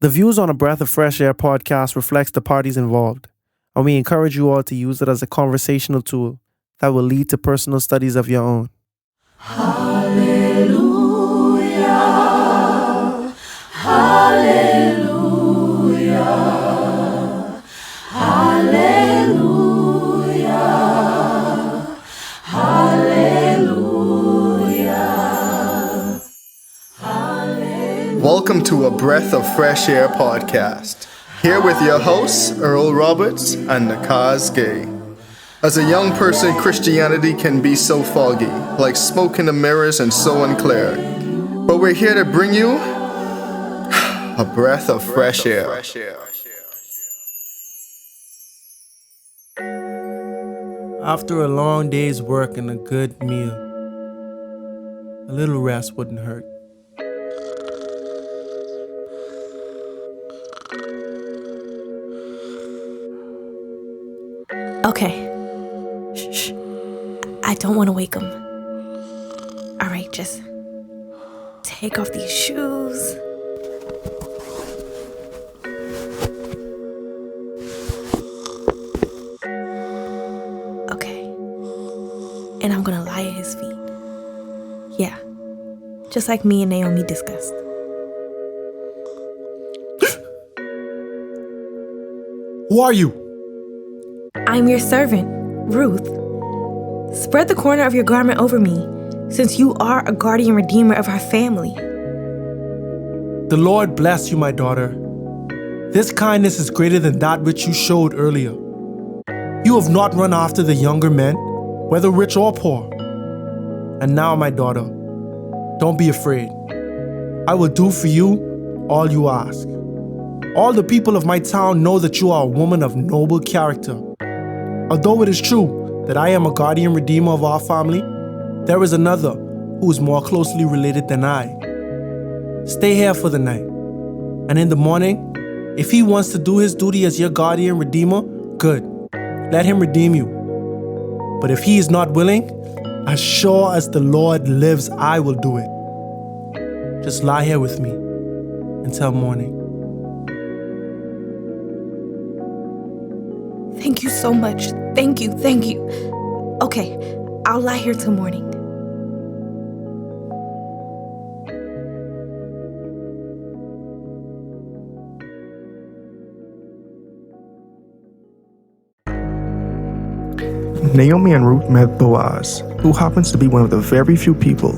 The views on a Breath of Fresh Air podcast reflects the parties involved, and we encourage you all to use it as a conversational tool that will lead to personal studies of your own. Hallelujah, hallelujah, hallelujah, hallelujah, hallelujah. Welcome to a Breath of Fresh Air podcast. Here with your hosts, Earl Roberts and Nakhaz Gay. As a young person, Christianity can be so foggy, like smoke in the mirrors and so unclear. But we're here to bring you a breath of fresh air. After a long day's work and a good meal, a little rest wouldn't hurt. Okay. Shh. I don't want to wake him. All right, just take off these shoes. Okay. And I'm gonna lie at his feet. Yeah. Just like me and Naomi discussed. Who are you? I'm your servant, Ruth. Spread the corner of your garment over me, since you are a guardian redeemer of our family. The Lord bless you, my daughter. This kindness is greater than that which you showed earlier. You have not run after the younger men, whether rich or poor. And now, my daughter, don't be afraid. I will do for you all you ask. All the people of my town know that you are a woman of noble character. Although it is true that I am a guardian redeemer of our family, there is another who is more closely related than I. Stay here for the night, and in the morning, if he wants to do his duty as your guardian redeemer, good. Let him redeem you. But if he is not willing, as sure as the Lord lives, I will do it. Just lie here with me until morning. Thank you so much. Thank you. Okay, I'll lie here till morning. Naomi and Ruth met Boaz, who happens to be one of the very few people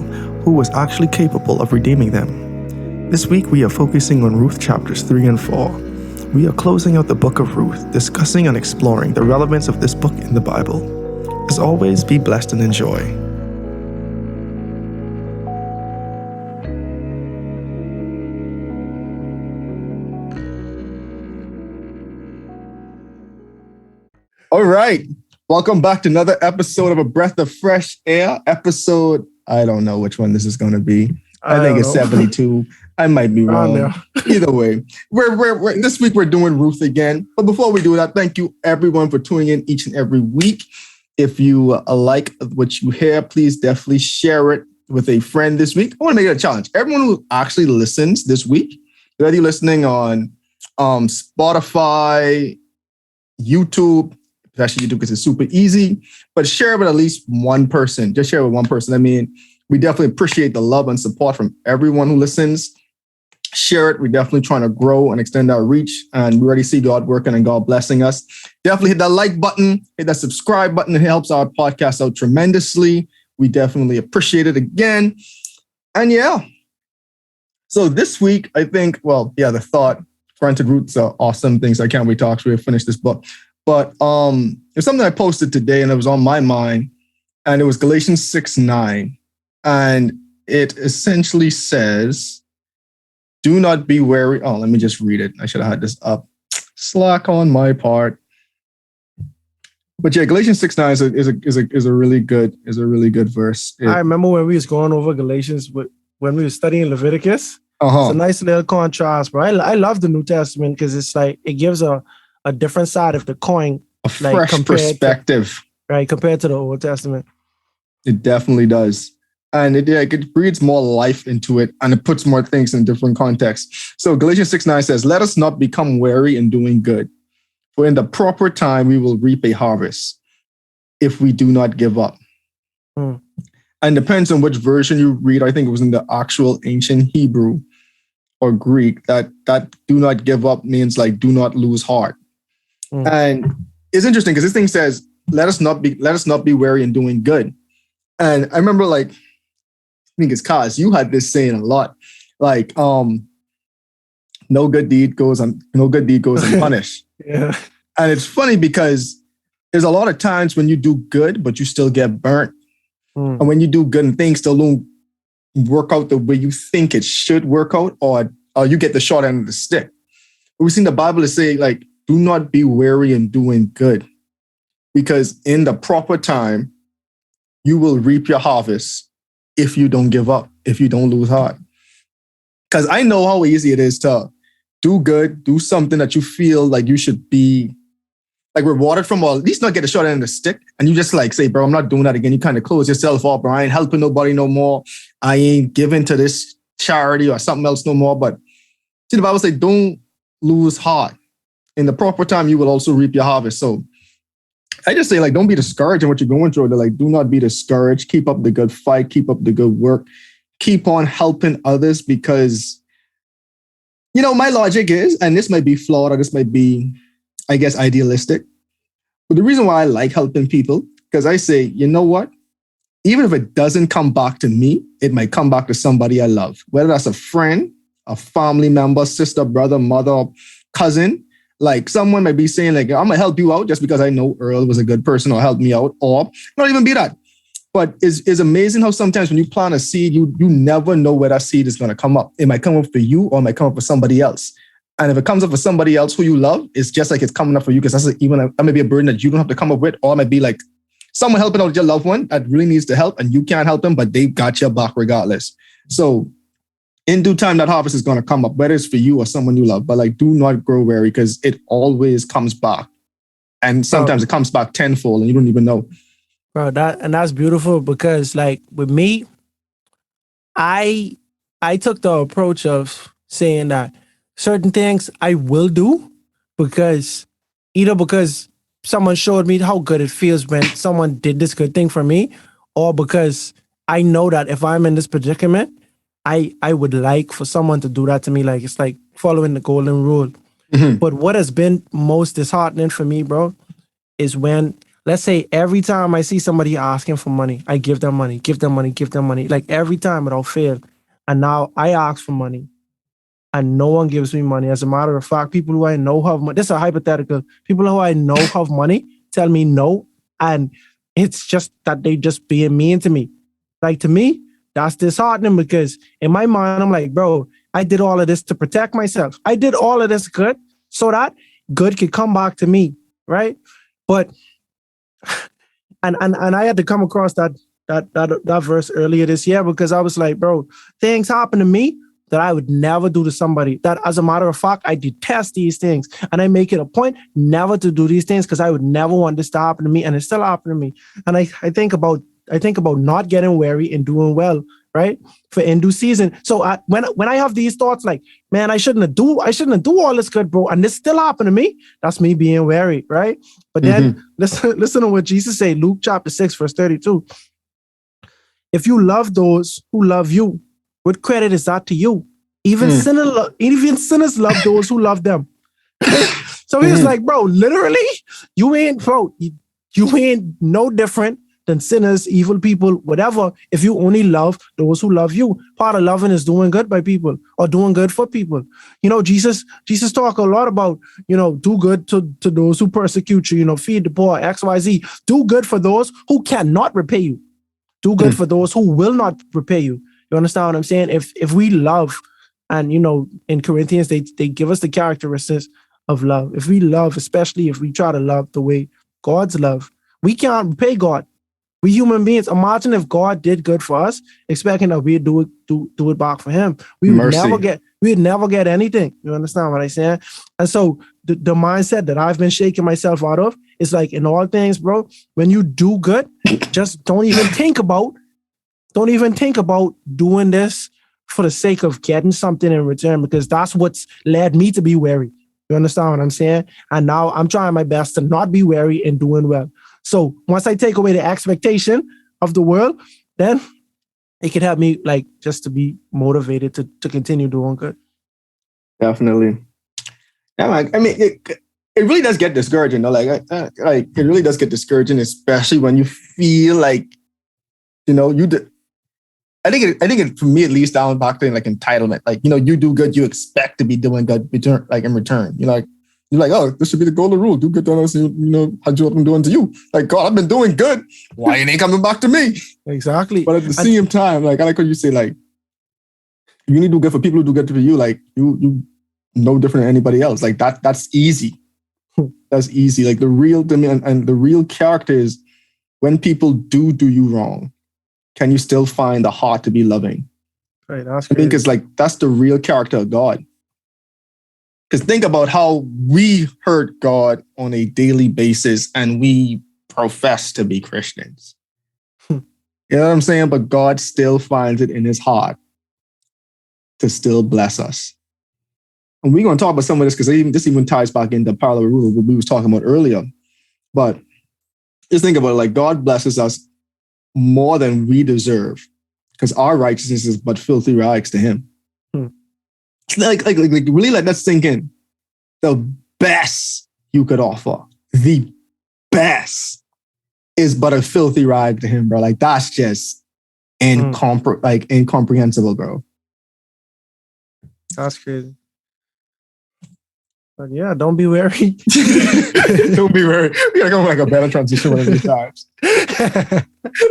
who was actually capable of redeeming them. This week we are focusing on Ruth chapters 3 and 4. We are closing out the book of Ruth, discussing and exploring the relevance of this book in the Bible. As always, be blessed and enjoy. All right. Welcome back to another episode of A Breath of Fresh Air. Episode, I don't know which one this is going to be. I think it's 72. I might be wrong. Either way, we're this week we're doing Ruth again. But before we do that, thank you everyone for tuning in each and every week. If you like what you hear, please definitely share it with a friend this week. I want to make it a challenge. Everyone who actually listens this week, whether you're listening on Spotify, YouTube, especially YouTube because it's super easy, but share it with at least one person. Just share it with one person. I mean, we definitely appreciate the love and support from everyone who listens. Share it. We're definitely trying to grow and extend our reach, and we already see God working and God blessing us. Definitely hit that like button, hit that subscribe button. It helps our podcast out tremendously. We definitely appreciate it again. And yeah, so this week, I think, the thought, Granted Roots are awesome things. I can't wait to actually finish this book. But it's something I posted today and it was on my mind, and it was Galatians 6:9. And it essentially says, do not be weary. Oh, let me just read it. I should have had this up. Slack on my part. But yeah, Galatians 6:9 is a really good verse. I remember when we was going over Galatians when we were studying Leviticus. It's a nice little contrast, bro. I love the New Testament because it's like it gives a different side of the coin, a fresh perspective, compared to the Old Testament. It definitely does. And it breathes more life into it, and it puts more things in different contexts. So Galatians 6:9 says, let us not become weary in doing good, for in the proper time we will reap a harvest if we do not give up. And depends on which version you read. I think it was in the actual ancient Hebrew or Greek that do not give up means like do not lose heart. And it's interesting because this thing says, let us not be weary in doing good. And I remember, like, I think it's Kaz, you had this saying a lot, like, no good deed goes unpunished. Yeah. And it's funny because there's a lot of times when you do good, but you still get burnt. And when you do good and things still don't work out the way you think it should work out, or you get the short end of the stick. But we've seen the Bible is say, like, do not be weary in doing good, because in the proper time, you will reap your harvest if you don't give up, if you don't lose heart. Because I know how easy it is to do good, do something that you feel like you should be like rewarded from, or at least not get the short end of the stick. And you just like say, bro, I'm not doing that again. You kind of close yourself off, bro. I ain't helping nobody no more. I ain't giving to this charity or something else no more. But see, the Bible say, don't lose heart. In the proper time, you will also reap your harvest. So I just say, like, don't be discouraged in what you're going through. They're like, do not be discouraged. Keep up the good fight. Keep up the good work. Keep on helping others, because, you know, my logic is, and this might be flawed, or this might be, I guess, idealistic. But the reason why I like helping people, because I say, you know what? Even if it doesn't come back to me, it might come back to somebody I love, whether that's a friend, a family member, sister, brother, mother, cousin. Like, someone might be saying, like, I'm going to help you out just because I know Earl was a good person or helped me out, or not even be that. But it's amazing how sometimes when you plant a seed, you never know where that seed is going to come up. It might come up for you, or it might come up for somebody else. And if it comes up for somebody else who you love, it's just like it's coming up for you, because that may be a burden that you don't have to come up with, or it might be like someone helping out your loved one that really needs the help, and you can't help them, but they got your back regardless. So in due time, that harvest is going to come up, whether it's for you or someone you love. But like, do not grow weary, because it always comes back. And sometimes it comes back tenfold and you don't even know. Bro, that's beautiful, because like with me, I took the approach of saying that certain things I will do because someone showed me how good it feels when someone did this good thing for me, or because I know that if I'm in this predicament, I would like for someone to do that to me. Like, it's like following the golden rule. Mm-hmm. But what has been most disheartening for me, bro, is when, let's say, every time I see somebody asking for money, I give them money, like every time without fail. And now I ask for money and no one gives me money. As a matter of fact, people who I know have money, this is a hypothetical, people who I know have money tell me no. And it's just that they just being mean to me. Like, to me, that's disheartening, because in my mind, I'm like, bro, I did all of this to protect myself. I did all of this good so that good could come back to me, right? But, and I had to come across that verse earlier this year, because I was like, bro, things happen to me that I would never do to somebody. That, as a matter of fact, I detest these things. And I make it a point never to do these things, because I would never want this to happen to me. And it still happened to me. And I think about not getting weary and doing well, right? For in due season. So when I have these thoughts like, man, I shouldn't do all this good, bro, and this still happened to me, that's me being weary, right? But then listen to what Jesus said, Luke chapter 6, verse 32. If you love those who love you, what credit is that to you? Even sinners love those who love them. So he was like, bro, literally, you ain't no different than sinners, evil people, whatever, if you only love those who love you. Part of loving is doing good by people, or doing good for people. You know, Jesus talk a lot about, you know, do good to those who persecute you, you know, feed the poor, XYZ. Do good for those who cannot repay you. Do good for those who will not repay you. You understand what I'm saying? If we love, and, you know, in Corinthians, they give us the characteristics of love. If we love, especially if we try to love the way God's love, we can't repay God. We human beings. Imagine if God did good for us, expecting that we'd do it back for him. We'd never get anything. You understand what I'm saying? And so the mindset that I've been shaking myself out of is like, in all things, bro, when you do good, just don't even think about don't even think about doing this for the sake of getting something in return, because that's what's led me to be wary. You understand what I'm saying? And now I'm trying my best to not be wary and doing well. So once I take away the expectation of the world, then it can help me like just to be motivated to continue doing good. Definitely. Yeah, I mean, it really does get discouraging, though. Like it really does get discouraging, especially when you feel like, I think it, for me, at least, down back to like entitlement. Like, you do good, you expect to be doing good in return. You're like, oh, this should be the golden rule. Do good to us, how'd you what I'm doing to you? Like, God, I've been doing good. Why you ain't coming back to me? Exactly. But at the same time, like, I like what you say, like, you need to do good for people who do good for you. Like, you no different than anybody else. Like, that's easy. That's easy. Like, the real and the real character is when people do you wrong, can you still find the heart to be loving? Right. That's I think it's like, that's the real character of God. Because think about how we hurt God on a daily basis and we profess to be Christians. You know what I'm saying? But God still finds it in his heart to still bless us. And we're going to talk about some of this because this even ties back into parallel rule what we was talking about earlier. But just think about it, like God blesses us more than we deserve because our righteousness is but filthy rags to him. Like really let that sink in. The best you could offer, the best is but a filthy rag to him, bro. Like that's just incomprehensible, bro. That's crazy. But yeah, don't be wary. Don't be wary. We gotta go like a better transition one of these times. But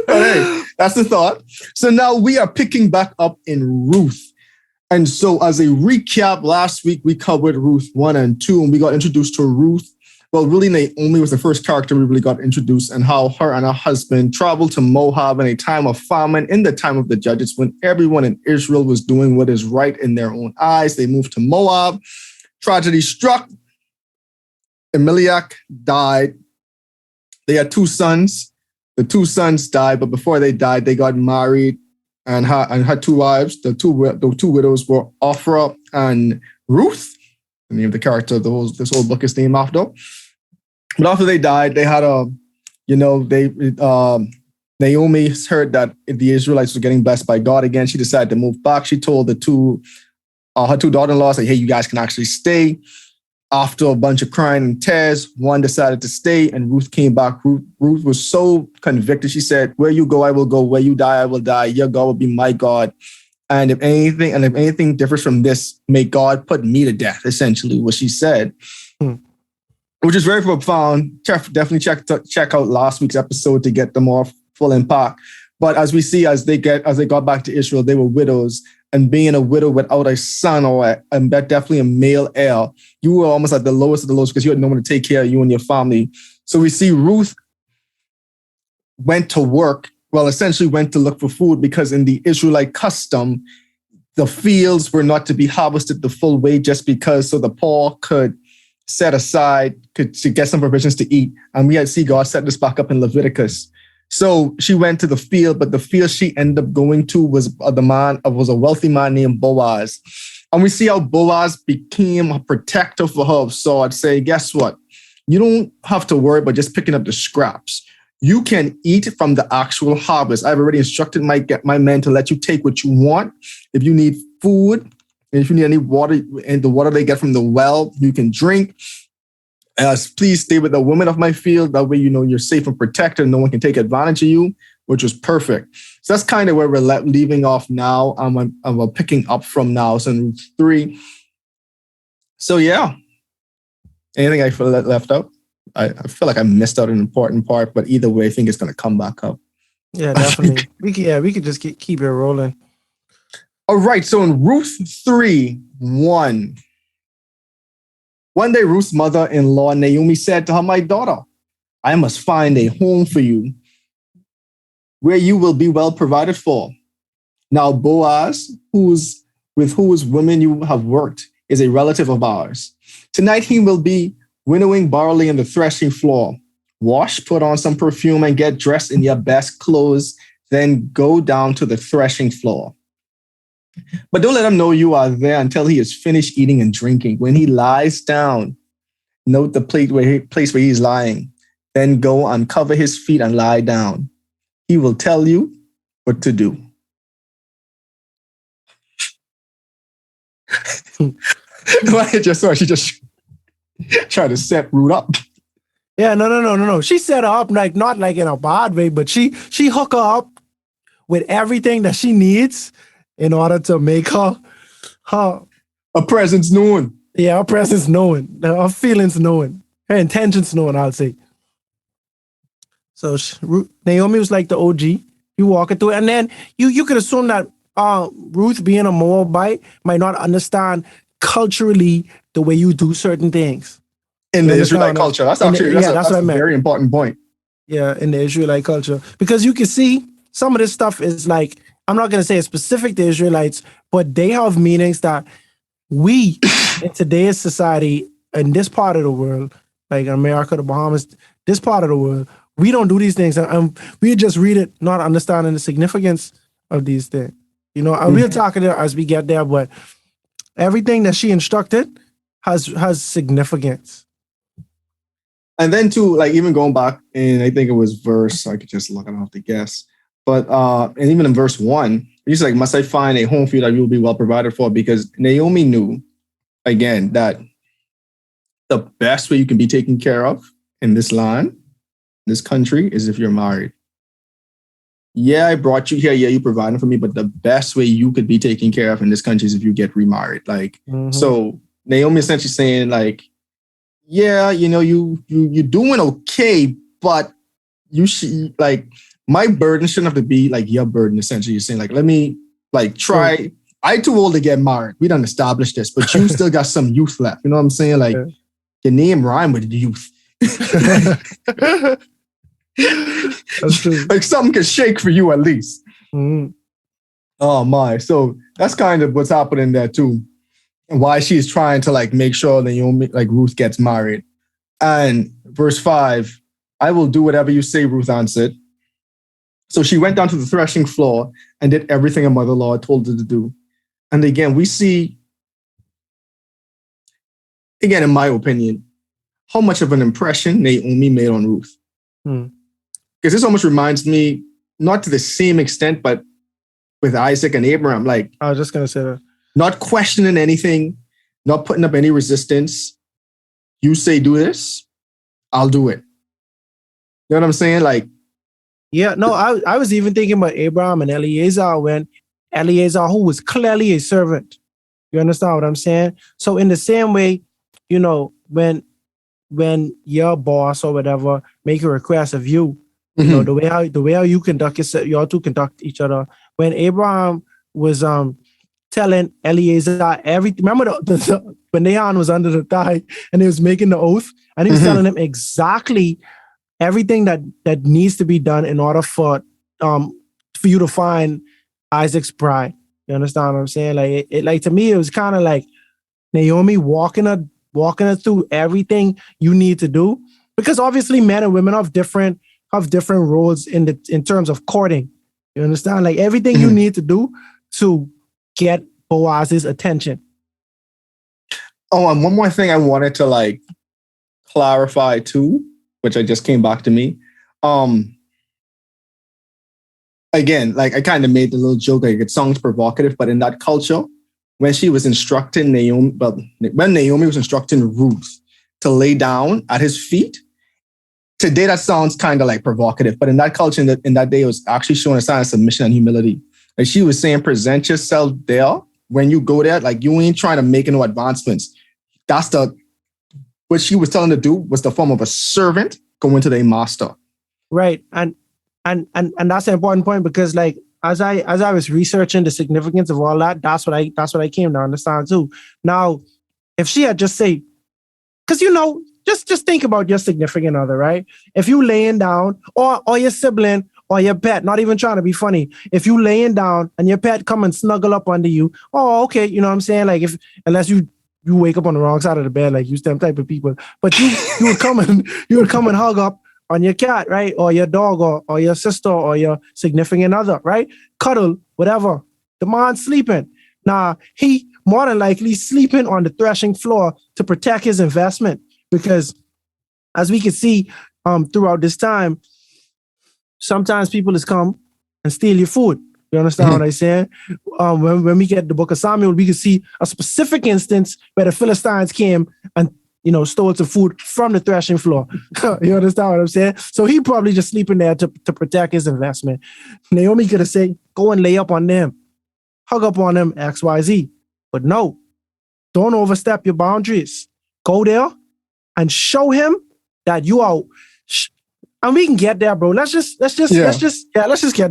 hey, that's the thought. So now we are picking back up in Ruth. And so as a recap, last week we covered Ruth 1 and 2, and we got introduced to Ruth. Well, really, Naomi was the first character we really got introduced, and how her and her husband traveled to Moab in a time of famine, in the time of the judges, when everyone in Israel was doing what is right in their own eyes. They moved to Moab. Tragedy struck. Elimelech died. They had 2 sons. The 2 sons died, but before they died, they got married and had 2 wives. The two widows were Ophrah and Ruth. The name of the character this whole book is named after. But after they died, they had Naomi heard that the Israelites were getting blessed by God again. She decided to move back. She told her 2 daughter-in-laws, like, hey, you guys can actually stay. After a bunch of crying and tears, one decided to stay, and Ruth came back. Ruth was so convicted. She said, where you go, I will go. Where you die, I will die. Your God will be my God. And if anything differs from this, may God put me to death, essentially, what she said. Which is very profound. Definitely check out last week's episode to get the more full impact. But as we see, as they got back to Israel, they were widows. And being a widow without a son or definitely a male heir, you were almost at the lowest of the lowest because you had no one to take care of you and your family. So we see Ruth went to work, essentially went to look for food, because in the Israelite custom, the fields were not to be harvested the full way just because so the poor could set aside to get some provisions to eat. And we had see God set this back up in Leviticus. So she went to the field, but the field she ended up going to was a wealthy man named Boaz. And we see how Boaz became a protector for her. So I'd say, guess what? You don't have to worry about just picking up the scraps. You can eat from the actual harvest. I've already instructed my men to let you take what you want. If you need food, and if you need any water, and the water they get from the well, you can drink. Please stay with the women of my field. That way, you're safe and protected. No one can take advantage of you, which was perfect. So that's kind of where we're leaving off now. I'm picking up from now. So in 3. So yeah. Anything I feel left out? I feel like I missed out an important part, but either way, I think it's going to come back up. Yeah, definitely. We could just keep it rolling. All right. So in Ruth 3:1. One day, Ruth's mother-in-law, Naomi, said to her, my daughter, I must find a home for you where you will be well provided for. Now, Boaz, with whose women you have worked, is a relative of ours. Tonight, he will be winnowing barley on the threshing floor. Wash, put on some perfume, and get dressed in your best clothes. Then go down to the threshing floor. But don't let him know you are there until he is finished eating and drinking. When he lies down, note the place where he is lying. Then go uncover his feet and lie down. He will tell you what to do. She just tried to set Ruth up. Yeah, no. She set her up like not like in a bad way, but she hook her up with everything that she needs in order to make her presence known. Yeah, her presence known, her feelings known, her intentions known, I'll say. So Naomi was like the OG. You walk into it, and then you could assume that Ruth, being a Moabite, might not understand culturally the way you do certain things. In the Israelite culture. That's actually that's a very important point. Yeah, in the Israelite culture. Because you can see some of this stuff is like, I'm not going to say it's specific to Israelites, but they have meanings that we, in today's society, in this part of the world, like America, the Bahamas, this part of the world, we don't do these things. And we just read it, not understanding the significance of these things. You know, we'll talk about it as we get there, but everything that she instructed has significance. And then too, like even going back, and I think it was verse, I could just look, I don't have to guess. But and even in verse 1, he's like, must I find a home for you that you will be well provided for? Because Naomi knew, again, that the best way you can be taken care of in this land, this country, is if you're married. Yeah, I brought you here. Yeah, you provided for me. But the best way you could be taken care of in this country is if you get remarried. Like, so Naomi essentially saying like, yeah, you know, you're doing okay, but you should, like, my burden shouldn't have to be like your burden. Essentially, you're saying like, let me like try. I too old to get married. We done established this, but you still got some youth left. You know what I'm saying? Like your name rhyme with youth. That's true. Like something can shake for you at least. Oh my! So that's kind of what's happening there too. And why she's trying to like make sure Naomi, like Ruth, gets married. And verse 5, I will do whatever you say, Ruth answered. So she went down to the threshing floor and did everything her mother-in-law told her to do. And again, we see, again, in my opinion, how much of an impression Naomi made on Ruth. Because this almost reminds me, not to the same extent, but with Isaac and Abraham, like I was just going to say that. Not questioning anything, not putting up any resistance. You say do this, I'll do it. You know what I'm saying? Like, yeah, no, I was even thinking about Abraham and Eliezer, when Eliezer, who was clearly a servant. You understand what I'm saying? So in the same way, you know, when your boss or whatever make a request of you, you know, the way how you conduct yourself, you all two conduct each other. When Abraham was telling Eliezer everything. Remember when Nahon was under the thigh and he was making the oath, and he was telling him exactly everything that needs to be done in order for you to find Isaac's bride. You understand what I'm saying? Like it like to me, it was kind of like Naomi walking her through everything you need to do, because obviously men and women have different roles in terms of courting. You understand? Like everything you need to do to get Boaz's attention. Oh, and one more thing I wanted to like clarify too, which I just came back to me. Again, like I kind of made the little joke, like it sounds provocative, but in that culture, when she was instructing Naomi, when Naomi was instructing Ruth to lay down at his feet, today that sounds kind of like provocative, but in that culture, in that day, it was actually showing a sign of submission and humility. Like she was saying, present yourself there. When you go there, like you ain't trying to make no advancements. That's what she was telling to do was the form of a servant going to their master. Right. And that's an important point, because like as I was researching the significance of all that, that's what I came to understand too. Now, if she had just say, because you know, just think about your significant other, right? If you laying down, or your sibling or your pet, not even trying to be funny, if you laying down and your pet come and snuggle up under you, oh, okay, you know what I'm saying? Like unless you wake up on the wrong side of the bed, like you them type of people, but you would come and hug up on your cat, right? Or your dog or your sister or your significant other, right? Cuddle, whatever. The man's sleeping. Now, he more than likely sleeping on the threshing floor to protect his investment because as we can see throughout this time, sometimes people just come and steal your food. You understand what I'm saying? When we get the book of Samuel, we can see a specific instance where the Philistines came and, stole some food from the threshing floor. You understand what I'm saying? So he probably just sleeping there to protect his investment. Naomi could have said, go and lay up on them, hug up on them, XYZ. But no, don't overstep your boundaries. Go there and show him that you are... And we can get there, bro. Let's just get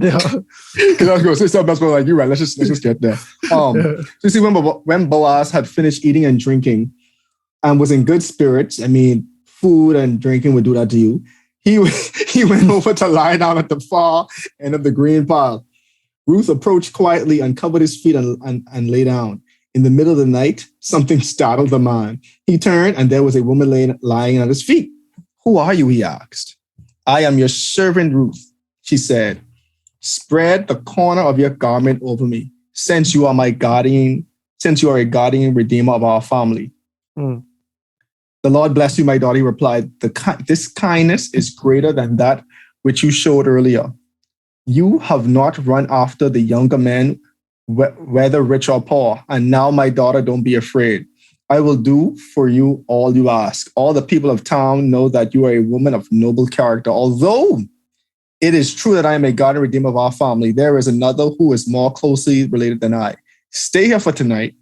there. Because I was going to say something else, but like, you're right. Let's just get there. So you see, when Boaz had finished eating and drinking and was in good spirits, I mean, food and drinking would do that to you. He went over to lie down at the far end of the green pile. Ruth approached quietly, uncovered his feet and lay down. In the middle of the night, something startled the man. He turned and there was a woman lying at his feet. Who are you? He asked. I am your servant Ruth, she said. Spread the corner of your garment over me, since you are a guardian redeemer of our family. The Lord bless you, my daughter, he replied. This kindness is greater than that which you showed earlier. You have not run after the younger men, whether rich or poor. And now, my daughter, don't be afraid. I will do for you all you ask. All the people of town know that you are a woman of noble character. Although it is true that I am a guardian redeemer of our family, there is another who is more closely related than I. Stay here for tonight.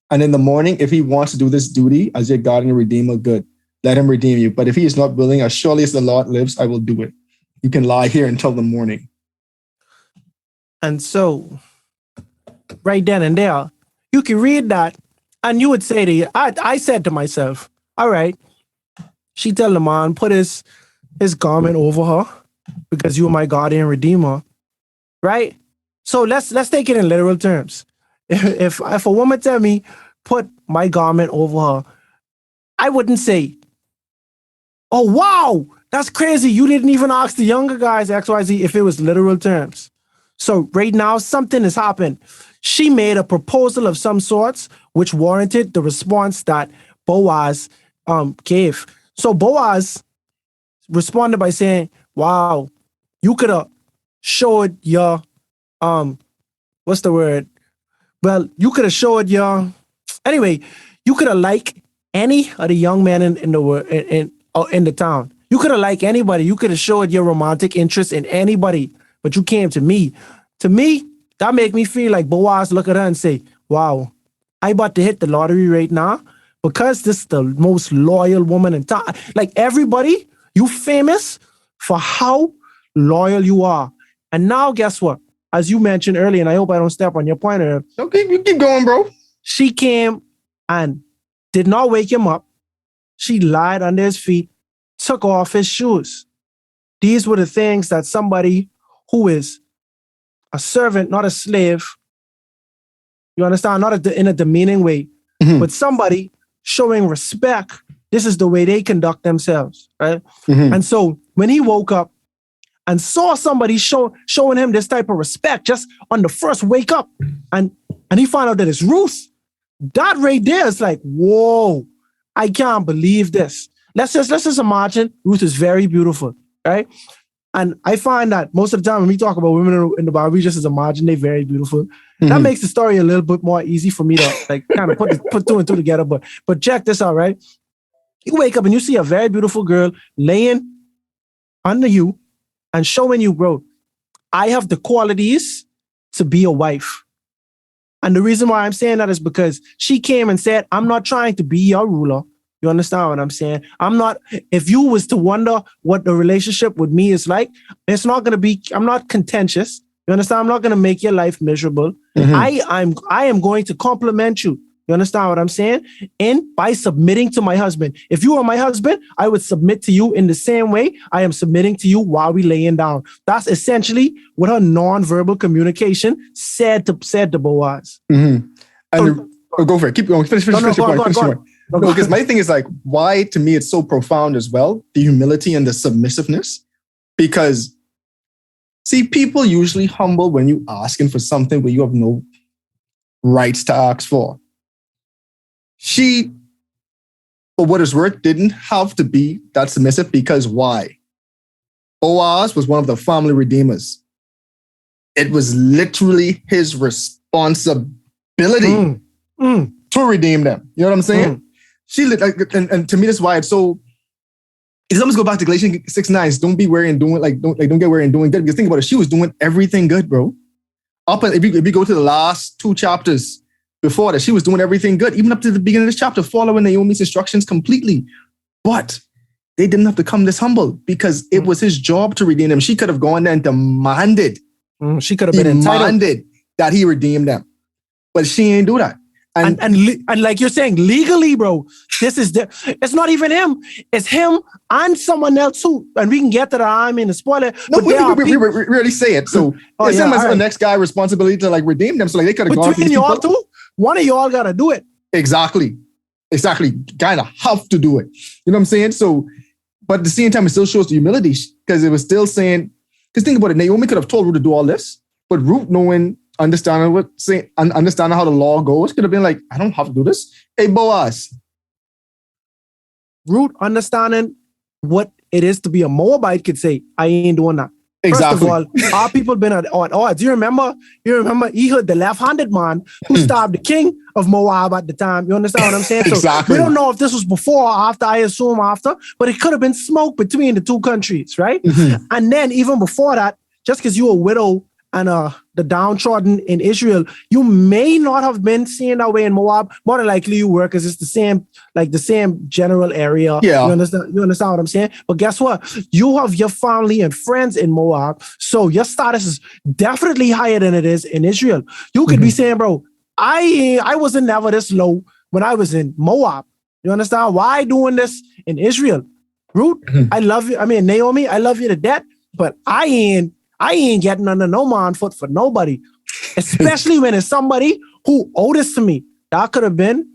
And in the morning, if he wants to do this duty as your guardian redeemer, good. Let him redeem you. But if he is not willing, as surely as the Lord lives, I will do it. You can lie here until the morning. And so, right then and there, you can read that. And you would say to you, I said to myself, all right, she tell the man, put his garment over her because you are my guardian redeemer, right? So let's take it in literal terms. If a woman tell me, put my garment over her, I wouldn't say, oh, wow, that's crazy. You didn't even ask the younger guys, XYZ, if it was literal terms. So right now, something has happened. She made a proposal of some sorts, which warranted the response that Boaz gave. So Boaz responded by saying, wow, you could have showed your, what's the word? Well, you could have showed your, anyway, you could have liked any of the young men in the town. You could have liked anybody. You could have showed your romantic interest in anybody, but you came to me. To me, that make me feel like Boaz look at her and say, wow, I about to hit the lottery right now because this is the most loyal woman in town. Like everybody, you famous for how loyal you are. And now guess what? As you mentioned earlier, and I hope I don't step on your point here. Okay, you keep going, bro. She came and did not wake him up. She lied under his feet, took off his shoes. These were the things that somebody who is a servant, not a slave. You understand? Not in a demeaning way, but somebody showing respect. This is the way they conduct themselves, right? And so when he woke up and saw somebody showing him this type of respect just on the first wake up, and he found out that it's Ruth, that right there is like, whoa, I can't believe this. Let's just imagine Ruth is very beautiful, right? And I find that most of the time when we talk about women in the Bible, we just imagine they're very beautiful. That makes the story a little bit more easy for me to like kind of put two and two together. But check this out, right? You wake up and you see a very beautiful girl laying under you and showing you, bro, I have the qualities to be a wife. And the reason why I'm saying that is because she came and said, I'm not trying to be your ruler. You understand what I'm saying? I'm not, if you was to wonder what the relationship with me is like, it's not going to be, I'm not contentious. You understand? I'm not going to make your life miserable. I am going to compliment you. You understand what I'm saying? And by submitting to my husband. If you are my husband, I would submit to you in the same way I am submitting to you while we laying down. That's essentially what her non-verbal communication said to Boaz. And go for it. Keep going. Finish your point. No, because my thing is like, why to me it's so profound as well, the humility and the submissiveness. Because, see, people usually humble when you asking for something where you have no rights to ask for. She, for what it's worth, didn't have to be that submissive because why? Boaz was one of the family redeemers. It was literally his responsibility to redeem them. You know what I'm saying? She and to me that's why it's so. It's almost go back to Galatians 6:9. Don't be weary and doing don't get weary and doing good. Because think about it, she was doing everything good, bro. Up if you go to the last 2 chapters before that, she was doing everything good, even up to the beginning of this chapter, following Naomi's instructions completely. But they didn't have to come this humble because it was his job to redeem them. She could have gone there and demanded. She could have been entitled that he redeemed them, but she ain't do that. And like you're saying, legally, bro, it's not even him. It's him and someone else too. And we can get to that. I mean, the spoiler. No, we really say it. So it's him as the next guy responsibility to like redeem them. So like they could have gone between y'all two. One of y'all gotta do it. Exactly. Kind of have to do it. You know what I'm saying? So, but at the same time, it still shows the humility because it was still saying. Because think about it, Naomi could have told Ruth to do all this, but Ruth understanding how the law goes, could have been like, I don't have to do this. Hey, Boaz. Ruth understanding what it is to be a Moabite could say, I ain't doing that. Exactly. First of all, our people been at odds. You remember Ehud, the left-handed man who stabbed the king of Moab at the time. You understand what I'm saying? Exactly. So we don't know if this was before or after, I assume after, but it could have been smoke between the two countries, right? Mm-hmm. And then even before that, just because you're a widow and the downtrodden in Israel, you may not have been seeing that way in Moab. More than likely you were, because it's the same general area. Yeah. You understand what I'm saying? But guess what? You have your family and friends in Moab, so your status is definitely higher than it is in Israel. You could be saying, bro, I wasn't never this low when I was in Moab. You understand? Why doing this in Israel? Ruth, I love you. I mean, Naomi, I love you to death, but I ain't getting under no man foot for nobody, especially when it's somebody who owed this to me. That could have been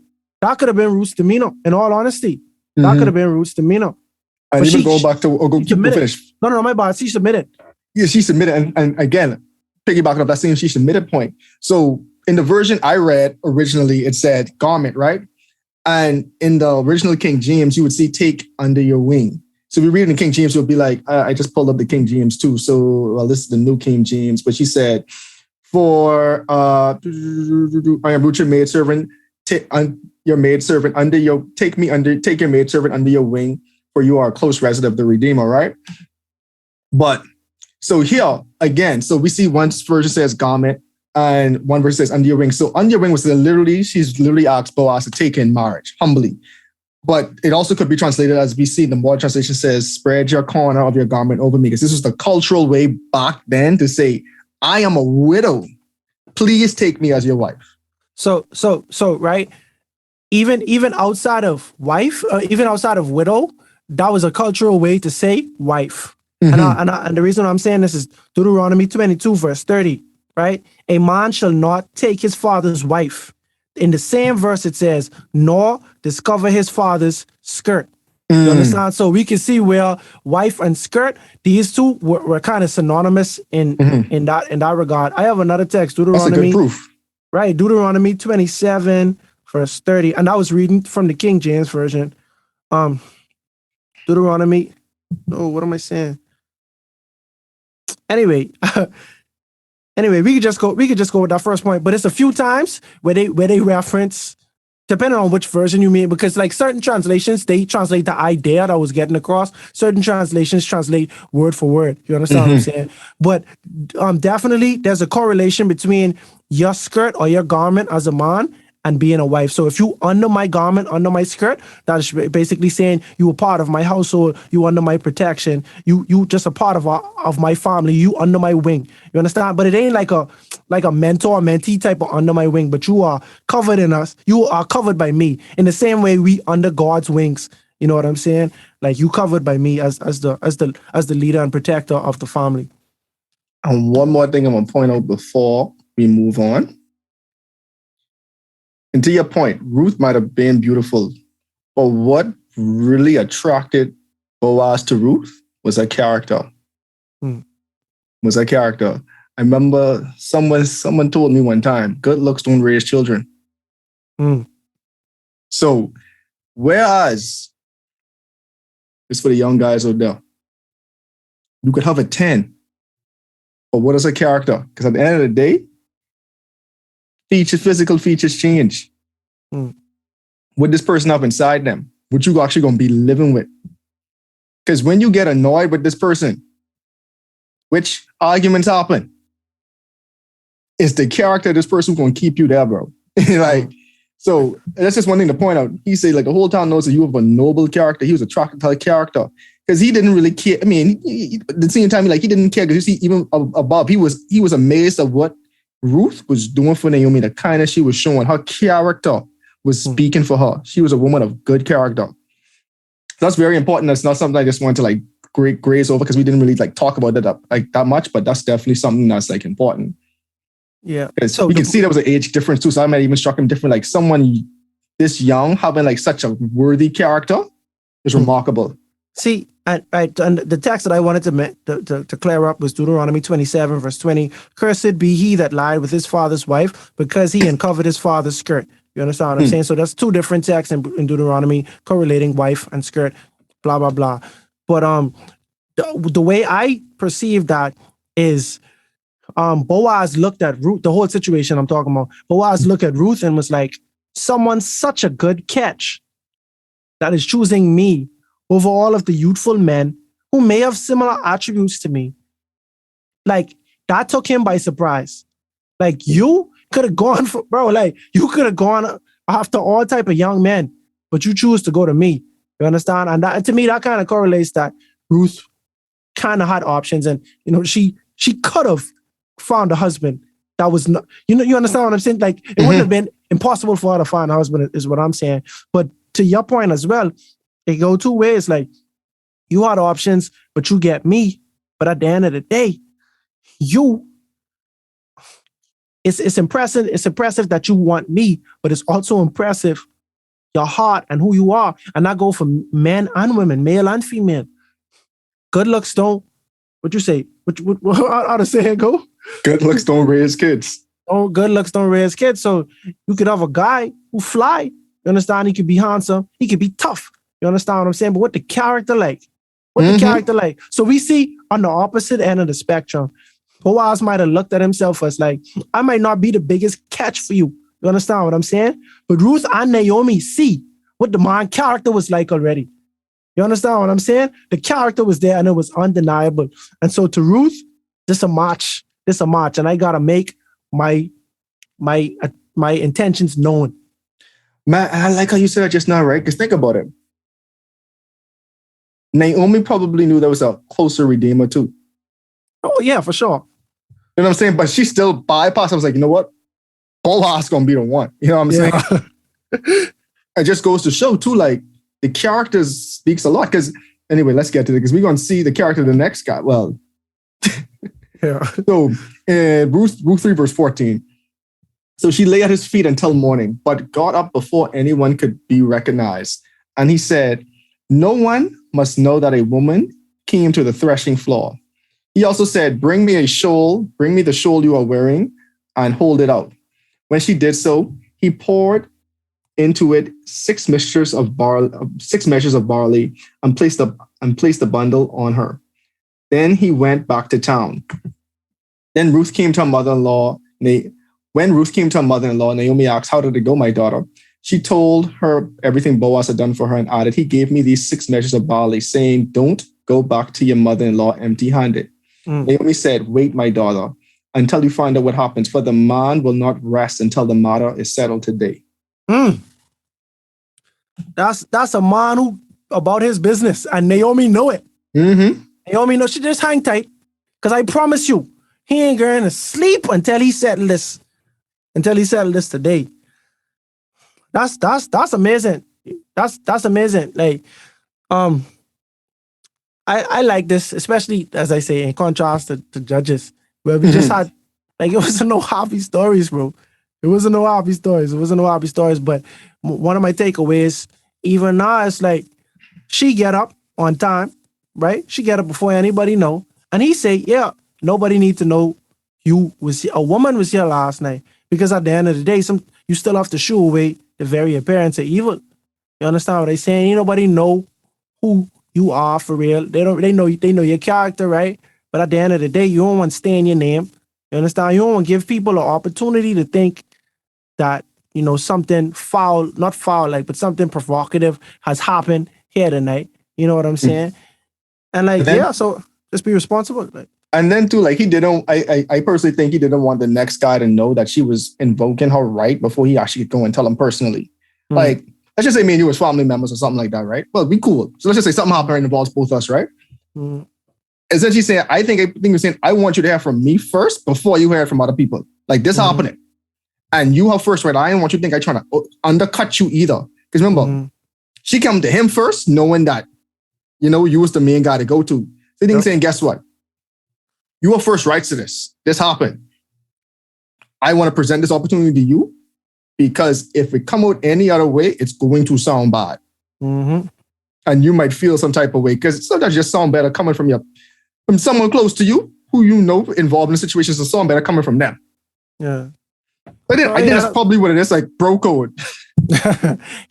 Ruth's demeanor. In all honesty, that could have been Ruth's demeanor. And but even go back to go finish. No, my bad. She submitted. Yeah, she submitted, and again, piggybacking up that same she submitted point. So in the version I read originally, it said garment, right? And in the original King James, you would see take under your wing. So we read in the King James, it would be like, I just pulled up the King James too. So, well, this is the new King James. But she said, for I am Ruth, your maidservant, take your maidservant under your, take your maidservant under your wing, for you are a close resident of the Redeemer, right? But so here, again, so we see one version says garment and one verse says under your wing. So under your wing was she's literally asked Boaz to take in marriage, humbly. But it also could be translated as we see the modern translation says, spread your corner of your garment over me. Because this was the cultural way back then to say, I am a widow. Please take me as your wife. So right. Even outside of wife, even outside of widow, that was a cultural way to say wife. Mm-hmm. And the reason I'm saying this is Deuteronomy 22, verse 30, right? A man shall not take his father's wife. In the same verse, it says, nor discover his father's skirt. You understand? So we can see where wife and skirt, these two were kind of synonymous in that regard. I have another text, Deuteronomy. That's a good proof. Right, Deuteronomy 27, verse 30. And I was reading from the King James Version. Deuteronomy. Oh, what am I saying? Anyway, we could just go with that first point, but it's a few times where they reference, depending on which version you mean, because like certain translations, they translate the idea that was getting across. Certain translations translate word for word. You understand what I'm saying? But definitely there's a correlation between your skirt or your garment as a man and being a wife. So if you under my garment, under my skirt, that is basically saying you a part of my household, you under my protection, you just a part of my family, you under my wing. You understand? But it ain't like a mentor, mentee type of under my wing, but you are covered in us. You are covered by me in the same way we under God's wings. You know what I'm saying? Like you covered by me as the leader and protector of the family. And one more thing I'm gonna point out before we move on. And to your point, Ruth might have been beautiful But what really attracted Boaz to Ruth was her character. Was her character. I remember someone told me one time, good looks don't raise children. So, whereas, it's for the young guys out there, you could have a 10, but what is a character? Because at the end of the day, physical features change. What this person have inside them, what you actually going to be living with. Because when you get annoyed with this person, which arguments happen, it's the character of this person who's going to keep you there, bro. So that's just one thing to point out. He said, like, the whole town knows that you have a noble character. He was attracted to her character because he didn't really care. I mean, at the same time, he didn't care because you see, even above, he was amazed at what Ruth was doing for Naomi, the kindness she was showing. Her character was speaking for her. She was a woman of good character. That's very important. That's not something I just want to graze over because we didn't really talk about that much, but that's definitely something that's important. Yeah. So you can see there was an age difference too. So I might even struck him different. Like someone this young having such a worthy character is remarkable. See, and the text that I wanted to clear up was Deuteronomy 27, verse 20. Cursed be he that lied with his father's wife because he uncovered his father's skirt. You understand what I'm saying? So that's two different texts in Deuteronomy correlating wife and skirt, blah, blah, blah. But the way I perceive that is Boaz looked at Ruth, the whole situation I'm talking about. Boaz looked at Ruth and was like, someone's such a good catch that is choosing me over all of the youthful men who may have similar attributes to me. That took him by surprise. You could have gone for, bro, you could have gone after all type of young men, but you choose to go to me. You understand? And that, to me, that kind of correlates that Ruth kind of had options, and she could have found a husband that was not, you understand what I'm saying? It wouldn't have been impossible for her to find a husband, is what I'm saying. But to your point as well, it go two ways. You had options, but you get me. But at the end of the day, it's impressive. It's impressive that you want me, but it's also impressive your heart and who you are. And I go for men and women, male and female. Good looks don't. What you say? How to say it go? Good looks don't raise kids. Oh, good looks don't raise kids. So you could have a guy who fly. You understand? He could be handsome. He could be tough. You understand what I'm saying? But what the character like? The character like? So we see on the opposite end of the spectrum, Boaz might have looked at himself as I might not be the biggest catch for you. You understand what I'm saying? But Ruth and Naomi see what the man character was like already. You understand what I'm saying? The character was there and it was undeniable. And so to Ruth, this a match. And I gotta make my intentions known. Man, I like how you said that just now, right? Because think about it. Naomi probably knew there was a closer redeemer too. Oh yeah, for sure. You know what I'm saying? But she still bypassed. I was like, you know what? Boaz gonna be the one. You know what I'm saying? It just goes to show too, the characters speaks a lot. Because anyway, let's get to it because we're gonna see the character of the next guy. Well, yeah. So Ruth 3 verse 14. So she lay at his feet until morning, but got up before anyone could be recognized. And he said, no one must know that a woman came to the threshing floor. He also said, bring me the shawl you are wearing and hold it out. When she did so, he poured into it 6 measures of barley and placed the bundle on her. Then he went back to town. Then Ruth came to her mother-in-law. When Ruth came to her mother-in-law, Naomi asked, how did it go, my daughter? She told her everything Boaz had done for her and added, he gave me these 6 measures of barley, saying, don't go back to your mother-in-law empty-handed. Naomi said, wait, my daughter, until you find out what happens, for the man will not rest until the matter is settled today. That's a man who about his business, and Naomi know it. Naomi know. She just hang tight, because I promise you, he ain't going to sleep until he settle this. Today. That's amazing. That's amazing. I like this, especially as I say, in contrast to Judges, where we just had it wasn't no happy stories, bro. It wasn't no happy stories. But one of my takeaways even now, it's like she get up on time, right? She get up before anybody know. And he say, yeah, nobody need to know a woman was here last night. Because at the end of the day, you still have to shoo away the very appearance of evil. You understand what I'm saying? Ain't nobody know who you are for real. They know your character, right? But at the end of the day, you don't want to stay in your name. You understand? You don't want to give people an opportunity to think that, something foul, not foul, but something provocative has happened here tonight. You know what I'm saying? And so just be responsible. And then too, he didn't, I personally think he didn't want the next guy to know that she was invoking her right before he actually could go and tell him personally. Let's just say me and you was family members or something like that, right? Well, be cool. So let's just say something happened and involves both of us, right? Essentially saying, I think you're saying, I want you to hear from me first before you hear it from other people. This happening. And you have first right. I don't want you to think I'm trying to undercut you either. Because remember, she came to him first, knowing that, you was the main guy to go to. So he's saying, guess what? You have first rights to this. This happened. I want to present this opportunity to you because if it come out any other way, it's going to sound bad. And you might feel some type of way because sometimes it just sound better coming from someone close to you who involved in situations that sound better coming from them. Yeah. But I think that's probably what it is, bro code.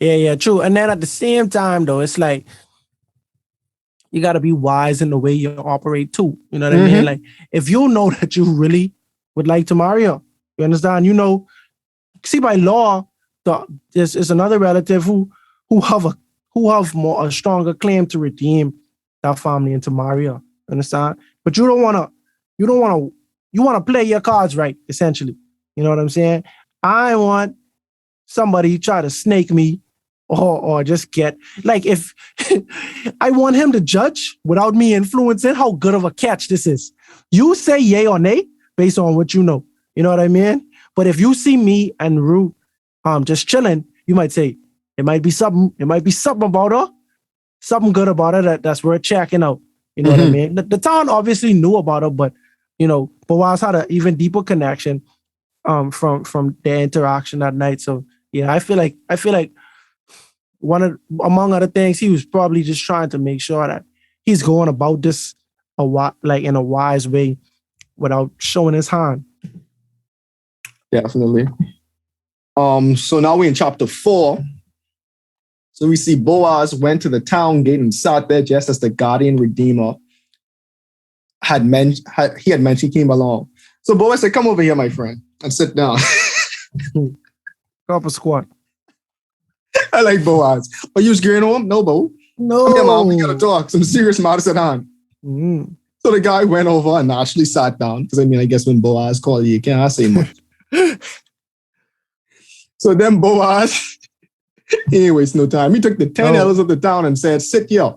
Yeah, true. And then at the same time, though, it's you got to be wise in the way you operate too. You know what I mean? If you know that you really would like to marry her, you understand? See, by law, there's another relative who have a stronger claim to redeem that family and to marry her. You understand? But you want to play your cards right, essentially. You know what I'm saying? I want somebody try to snake me or just get, if I want him to judge without me influencing how good of a catch this is. You say yay or nay based on what you know. You know what I mean? But if you see me and Ruth just chilling, you might say, it might be something about her, something good about her that's worth checking out. You know what I mean? The town obviously knew about her, but Boaz had an even deeper connection from their interaction that night. So yeah, I feel like among other things, he was probably just trying to make sure that he's going about this in a wise way without showing his hand. Definitely. So now we're in chapter 4. So we see Boaz went to the town gate and sat there just as the guardian redeemer had mentioned he came along. So Boaz said, come over here, my friend, and sit down. Go up a squat. I like Boaz. Are you scared of him? No, Bo. No. Come here, Mom. We got to talk. Some serious matters at hand. So the guy went over and actually sat down. Because I guess when Boaz called you can't say much. So then Boaz, he ain't wasting no time. He took the 10 elders of the town and said, sit here.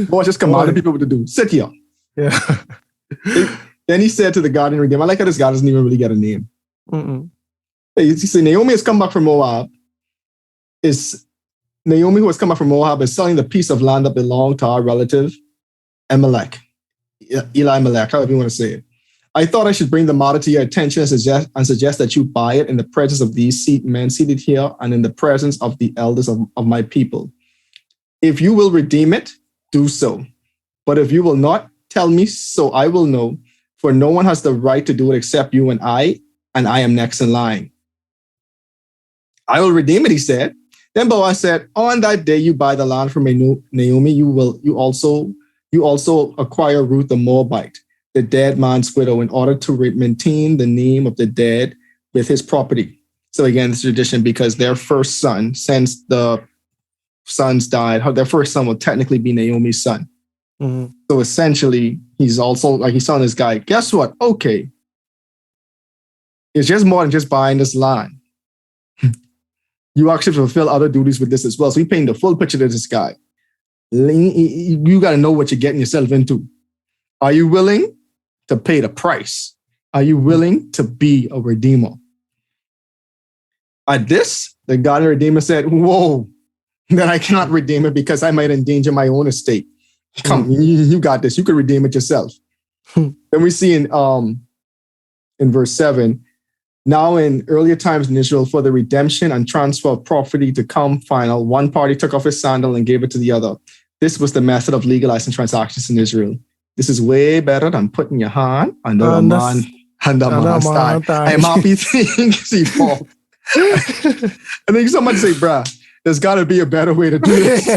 Boaz just commanded people what to do. Sit here. Yeah. Then he said to the guardian redeemer, I like how this guy doesn't even really get a name. He said, Naomi has come back from Moab. Naomi, who has come back from Moab, is selling the piece of land that belonged to our relative, Elimelech, however you want to say it. I thought I should bring the matter to your attention and suggest that you buy it in the presence of these men seated here and in the presence of the elders of my people. If you will redeem it, do so. But if you will not, tell me so I will know, for no one has the right to do it except you and I am next in line. I will redeem it, he said. Then Boaz said, on that day you buy the land from Naomi, you also acquire Ruth the Moabite, the dead man's widow, in order to maintain the name of the dead with his property. So again, this tradition because their first son, since the sons died, their first son will technically be Naomi's son. So essentially, he's also he's telling this guy, guess what? Okay. It's just more than just buying this land. You actually fulfill other duties with this as well. So he's painting the full picture to this guy. You got to know what you're getting yourself into. Are you willing to pay the price? Are you willing to be a redeemer? At this, the God and Redeemer said, whoa, then I cannot redeem it because I might endanger my own estate. Come, you got this. You can redeem it yourself. Then we see in verse 7, Now, in earlier times in Israel, for the redemption and transfer of property to come final, one party took off his sandal and gave it to the other. This was the method of legalizing transactions in Israel. This is way better than putting your hand under a man and a man's thigh. I'm happy to see Paul. I think someone say, bruh, there's got to be a better way to do this.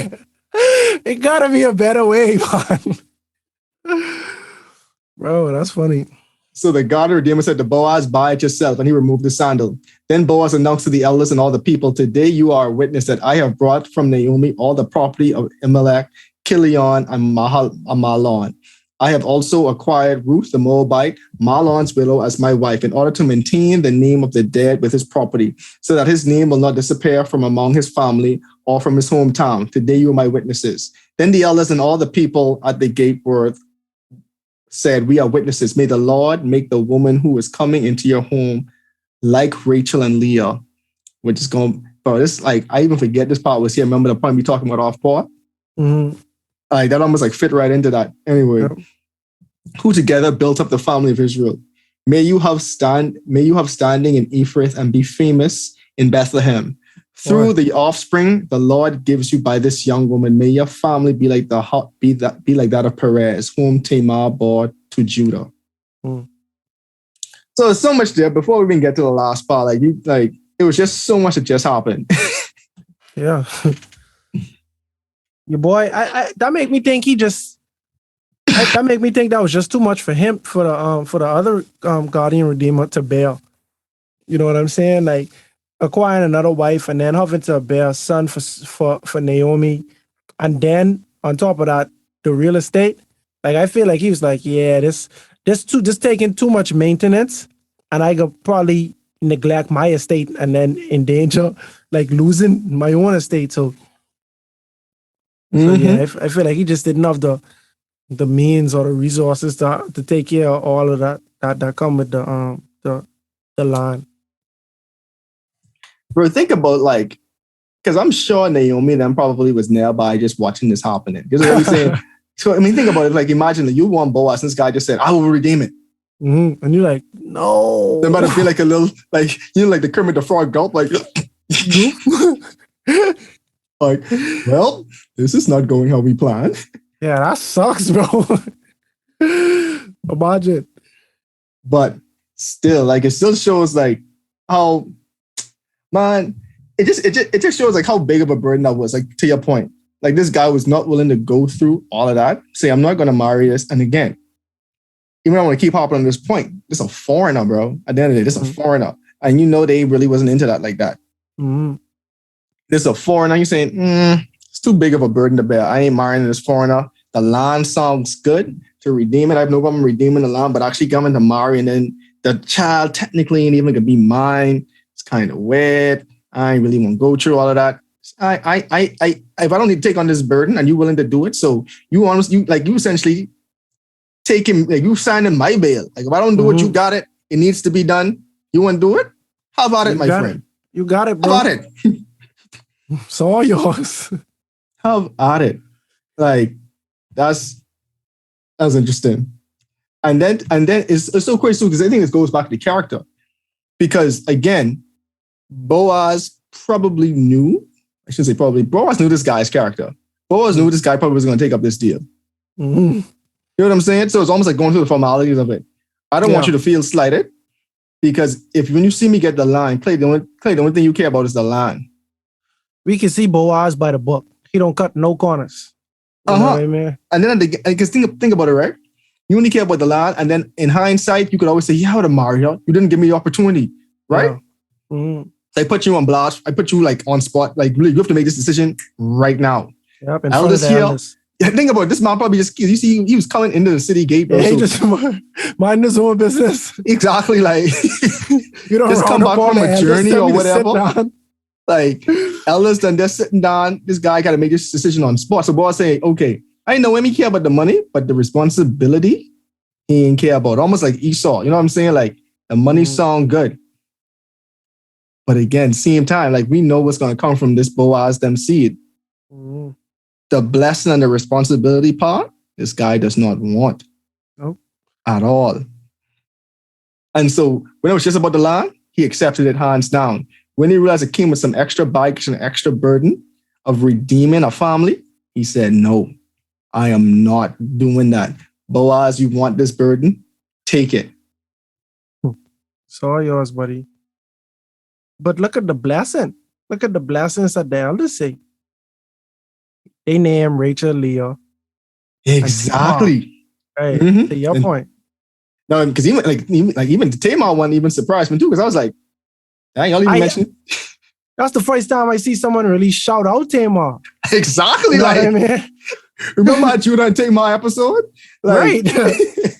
It got to be a better way, man. Bro, that's funny. So the God of the Redeemer said to Boaz, buy it yourself, and he removed the sandal. Then Boaz announced to the elders and all the people, today you are a witness that I have brought from Naomi all the property of Elimelech, Kilion, and Mahlon. I have also acquired Ruth the Moabite, Mahlon's widow, as my wife, in order to maintain the name of the dead with his property, so that his name will not disappear from among his family or from his hometown. Today you are my witnesses. Then the elders and all the people at the gate said, we are witnesses. May the Lord make the woman who is coming into your home like Rachel and Leah, which is going, bro, this, like, I even forget this part was here. Remember the point we talking about off part? Mm-hmm. Like, that almost like fit right into that. Anyway, who together built up the family of Israel. May you have standing in Ephrath and be famous in Bethlehem. Through the offspring the Lord gives you by this young woman, may your family be like that of Perez, whom Tamar bore to Judah. Mm. So there's so much there. Before we even get to the last part, it was just so much that just happened. Yeah. Your boy, I that make me think that make me think that was just too much for him, for the other guardian redeemer to bear. You know what I'm saying? Like, acquiring another wife and then having to bear a son for Naomi. And then on top of that, the real estate. Like, I feel like he was like, yeah, this taking too much maintenance, and I could probably neglect my estate and then endanger like losing my own estate. So yeah, I feel like he just didn't have the means or the resources to take care of all of that come with the line. Bro, think about, like, because I'm sure Naomi then probably was nearby just watching this happening. You know what I'm saying? So, I mean, think about it. Like, imagine that you want Boaz and this guy just said, I will redeem it. Mm-hmm. And you're like, no. There might have been like a little, like, you know, like the Kermit the Frog gulp, like, like, well, this is not going how we planned. Yeah, that sucks, bro. Imagine. But still, like, it still shows, like, how, man, it just shows, like, how big of a burden that was, like, to your point. Like, this guy was not willing to go through all of that, say, I'm not going to marry this. And again, even though I want to keep hopping on this point, this is a foreigner, bro. At the end of the day, this is a foreigner. And you know they really wasn't into that like that. Mm-hmm. This is a foreigner. You're saying, it's too big of a burden to bear. I ain't marrying this foreigner. The land sounds good to redeem it. I have no problem redeeming the land, but actually coming to marry and then the child technically ain't even gonna be mine. It's kind of weird. I ain't really want to go through all of that. If I don't need to take on this burden and you willing to do it, so you essentially taking, like, you signing my bail. Like, if I don't do it, you got it. It needs to be done. You want to do it? How about it, my friend? You got it, bro. How about it? It's all yours. How about it? Like, that's interesting. And then it's so crazy too, because I think this goes back to the character. Because again, Boaz probably knew, I shouldn't say probably, Boaz knew this guy's character. Boaz knew this guy probably was going to take up this deal. Mm-hmm. You know what I'm saying? So it's almost like going through the formalities of it. I don't want you to feel slighted, because when you see me get the line, Clay, the only thing you care about is the line. We can see Boaz by the book. He don't cut no corners. You know what I mean? And then, because think about it, right? You only care about the line, and then in hindsight, you could always say, yeah, I would have married her. You didn't give me the opportunity, right? Yeah. Mm-hmm. I put you on blast. I put you, like, on spot. Like, really, you have to make this decision right now. Yep, Elders here. Yeah, think about it. This man probably just, you see, he was coming into the city gate, bro. Yeah, he just mind his own business. Exactly, like, you don't just come back from a journey or whatever. Like, elders done just sitting down. This guy got to make this decision on spot. So boss saying, okay, I know him, he care about the money, but the responsibility, he ain't care about. Almost like Esau. You know what I'm saying? Like, the money sound good. But again, same time, like, we know what's going to come from this Boaz them seed. Mm-hmm. The blessing and the responsibility part, this guy does not want. Nope. At all. And so when it was just about the land, he accepted it hands down. When he realized it came with some extra baggage and extra burden of redeeming a family, he said, no, I am not doing that. Boaz, you want this burden? Take it. It's all yours, buddy. But look at the blessing. Look at the blessings that the elders say. They name Rachel, Leah. Exactly. Right. Mhm. To your And- point. No, because even the Tamar one even surprised me too, because I was like, dang, y'all even mention it? That's the first time I see someone really shout out Tamar. Exactly. You know Like, what I mean? remember our Judah and Tamar episode? Like, Right.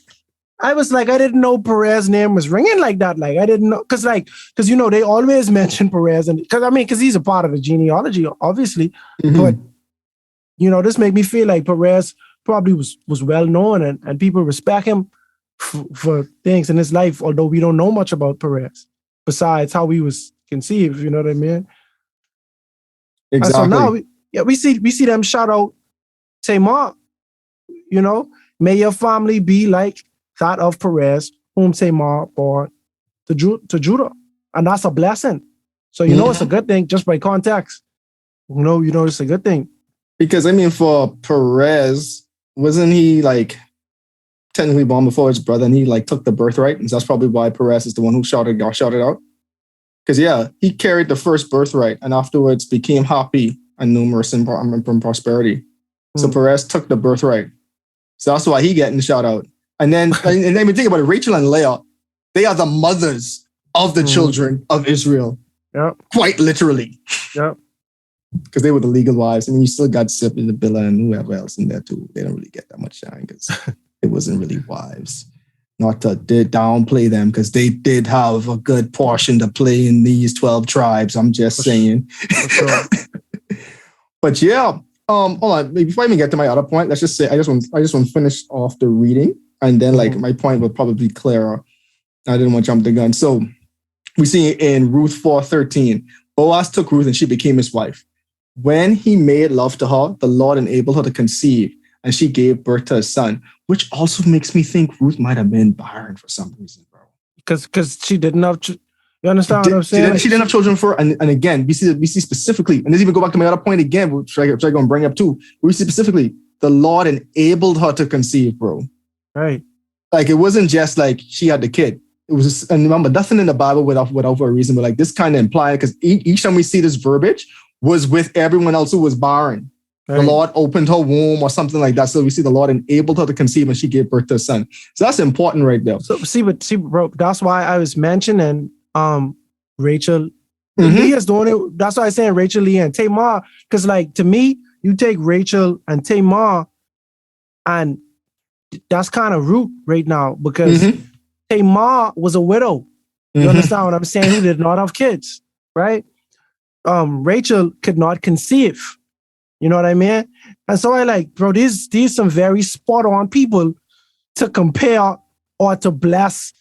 I was like, I didn't know Perez's name was ringing like that. Like, I didn't know, because they always mention Perez, and because he's a part of the genealogy, obviously. Mhm. But this made me feel like Perez probably was well known, and people respect him for things in his life, although we don't know much about Perez besides how he was conceived. You know what I mean? exactly. And so now we see them shout out Tamar. May your family be like that of Perez, whom Tamar bore to Judah, and that's a blessing. So it's a good thing just by context. It's a good thing. Because for Perez, wasn't he like technically born before his brother, and he like took the birthright, and so that's probably why Perez is the one who shouted out. Because he carried the first birthright, and afterwards became happy and numerous in prosperity. So Perez took the birthright, so that's why he getting shout out. And then and then we think about it, Rachel and Leah, they are the mothers of the children of Israel. Yep. Quite literally. Yep. Because they were the legal wives. I mean, you still got Sip and Billah and whoever else in there too. They don't really get that much shine because it wasn't really wives. Not to downplay them, because they did have a good portion to play in these 12 tribes. I'm just saying. For sure. But yeah, hold on. Before I even get to my other point, let's just say I just want to finish off the reading, and then like my point will probably be clearer. I didn't want to jump the gun. So we see in Ruth 4:13, Boaz took Ruth and she became his wife. When he made love to her, the Lord enabled her to conceive, and she gave birth to a son, which also makes me think Ruth might have been barren for some reason, bro. Because she didn't have. You understand what I'm saying? She didn't have children for, and again, we see specifically, and let's even go back to my other point again, which I go and bring up too. We see specifically the Lord enabled her to conceive, bro. Right. Like it wasn't just like she had the kid. It was just, and remember, nothing in the Bible without for a reason, but like this kind of implied, because each time we see this verbiage was with everyone else who was barren. Right. The Lord opened her womb or something like that. So we see the Lord enabled her to conceive, and she gave birth to a son. So that's important right there. So see, bro, that's why I was mentioning Rachel. Leah's doing it. That's why I'm saying Rachel, Leah, and Tamar. Because like to me, you take Rachel and Tamar, and that's kind of root right now, because Tamar was a widow. You understand what I'm saying? Who did not have kids, right? Rachel could not conceive. You know what I mean? And so I like, bro, these some very spot on people to compare or to bless.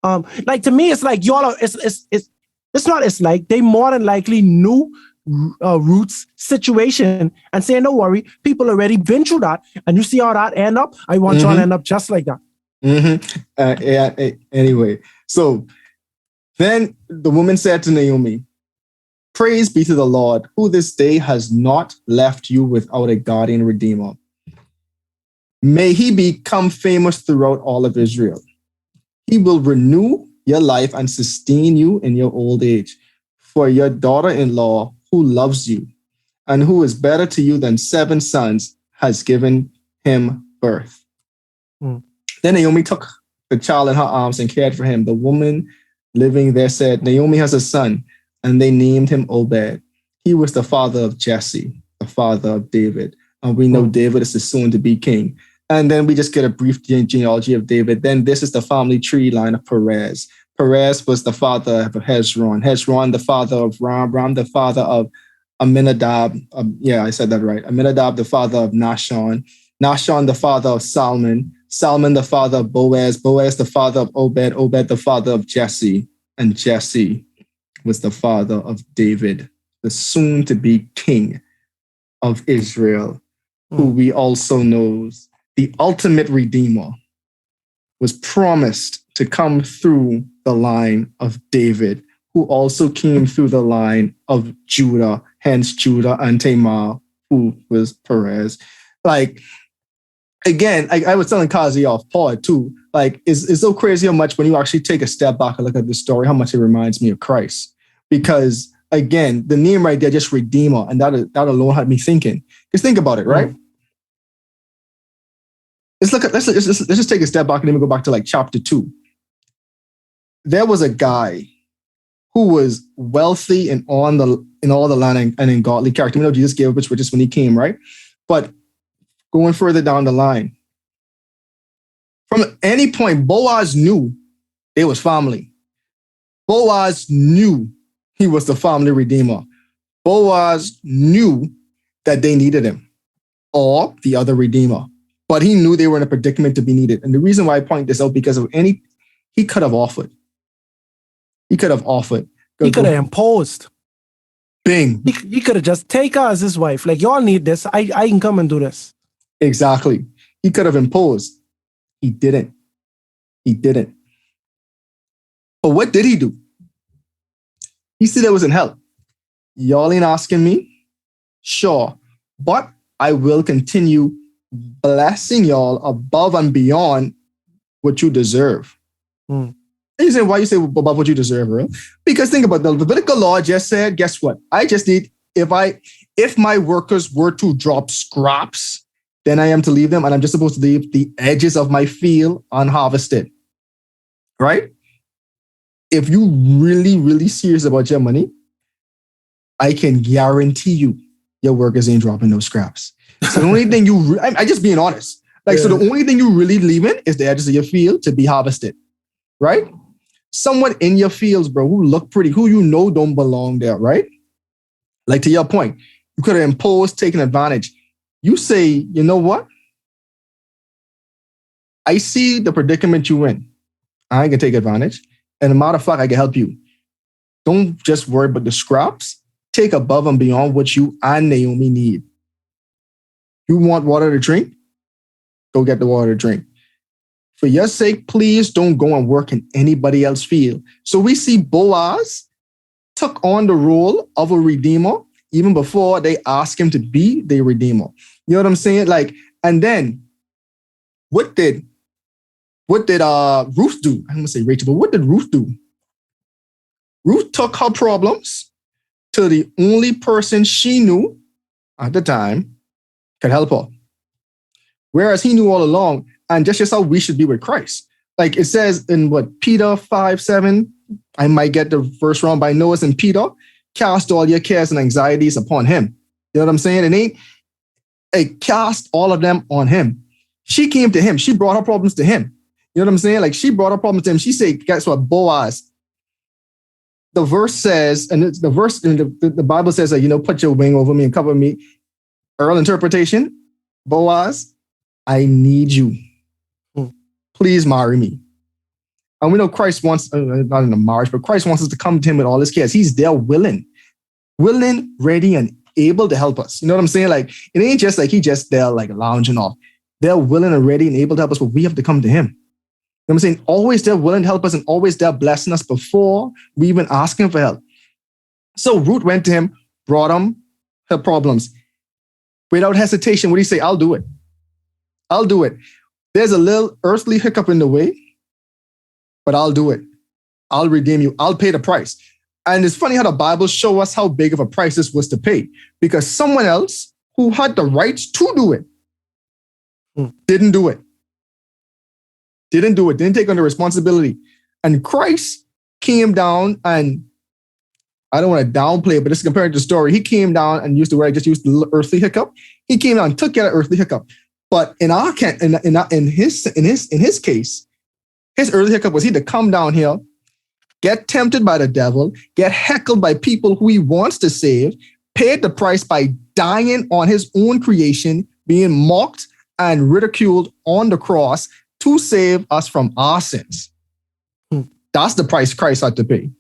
Like to me, it's like y'all are, it's like they more than likely knew Ruth's situation and saying, don't worry, people already been through that. And you see how that end up? I want y'all to end up just like that. Anyway, so then the woman said to Naomi, "Praise be to the Lord, who this day has not left you without a guardian redeemer. May he become famous throughout all of Israel. He will renew your life and sustain you in your old age. For your daughter-in-law, who loves you and who is better to you than 7 sons, has given him birth." Then Naomi took the child in her arms and cared for him. The woman living there said, "Naomi has a son," and they named him Obed. He was the father of Jesse, the father of David. And we know David is the soon-to-be king. And then we just get a brief genealogy of David. Then this is the family tree line of Perez. Perez was the father of Hezron. Hezron, the father of Ram. Ram, the father of Aminadab. I said that right. Aminadab, the father of Nahshon. Nahshon, the father of Salmon. Salmon, the father of Boaz. Boaz, the father of Obed. Obed, the father of Jesse. And Jesse was the father of David, the soon-to-be king of Israel, who we also know the ultimate redeemer was promised to come through the line of David, who also came through the line of Judah, hence Judah and Tamar, who was Perez. Like, again, I was telling Kazi off pod too, like, it's so crazy how much when you actually take a step back and look at the story, how much it reminds me of Christ. Because, again, the name right there, just Redeemer, and that alone had me thinking. Just think about it, right? Let's just take a step back and then we go back to like chapter 2. There was a guy who was wealthy in all the land and in godly character. We know Jesus gave up his riches when he came, right? But going further down the line, from any point, Boaz knew they was family. Boaz knew he was the family redeemer. Boaz knew that they needed him or the other redeemer. But he knew they were in a predicament to be needed. And the reason why I point this out, because he could have offered. He could have offered. He could have imposed. Bing. He could have just take us, his wife. Like, y'all need this. I can come and do this. Exactly. He could have imposed. He didn't. But what did he do? He said there wasn't help. Y'all ain't asking me? Sure. But I will continue blessing y'all above and beyond what you deserve. And you say, why you say above what you deserve, Earl? Because think about the Levitical law just said, guess what? I just need, if my workers were to drop scraps, then I am to leave them, and I'm just supposed to leave the edges of my field unharvested. Right? If you really, really serious about your money, I can guarantee you your workers ain't dropping no scraps. So the only thing I just being honest. Like, so the only thing you really leaving is the edges of your field to be harvested. Right? Someone in your fields, bro, who look pretty, who you know don't belong there, right? Like, to your point, you could have imposed, taken advantage. You say, you know what? I see the predicament you in. I can take advantage. And a matter of fact, I can help you. Don't just worry about the scraps. Take above and beyond what you and Naomi need. You want water to drink? Go get the water to drink. For your sake, please don't go and work in anybody else's field. So we see Boaz took on the role of a redeemer even before they asked him to be the redeemer. You know what I'm saying? Like, and then what did Ruth do? I'm gonna say Rachel, but what did Ruth do? Ruth took her problems to the only person she knew at the time could help her. Whereas he knew all along, and just how we should be with Christ. Like it says in Peter 5:7, I might get the verse wrong, but I know it's in Peter, cast all your cares and anxieties upon him. You know what I'm saying? Cast all of them on him. She came to him. She brought her problems to him. You know what I'm saying? Like she brought her problems to him. She said, guess what, Boaz? The verse says, and it's the verse in the Bible says that, put your wing over me and cover me. Earl interpretation, Boaz, I need you. Please marry me. And we know Christ wants, not in a marriage, but Christ wants us to come to him with all his cares. He's there willing, ready, and able to help us. You know what I'm saying? Like, it ain't just like he just there like lounging off. They're willing and ready and able to help us, but we have to come to him. You know what I'm saying? Always they're willing to help us and always they're blessing us before we even ask him for help. So Ruth went to him, brought him her problems. Without hesitation, what do you say? I'll do it. I'll do it. There's a little earthly hiccup in the way, but I'll do it. I'll redeem you. I'll pay the price. And it's funny how the Bible shows us how big of a price this was to pay, because someone else who had the rights to do it didn't do it. Didn't take on the responsibility. And Christ came down, and I don't want to downplay it, but just comparing to the story, he came down and used the word, I just used the earthly hiccup. He came down and took care of earthly hiccup. But in his case, his earthly hiccup was he to come down here, get tempted by the devil, get heckled by people who he wants to save, paid the price by dying on his own creation, being mocked and ridiculed on the cross to save us from our sins. That's the price Christ had to pay.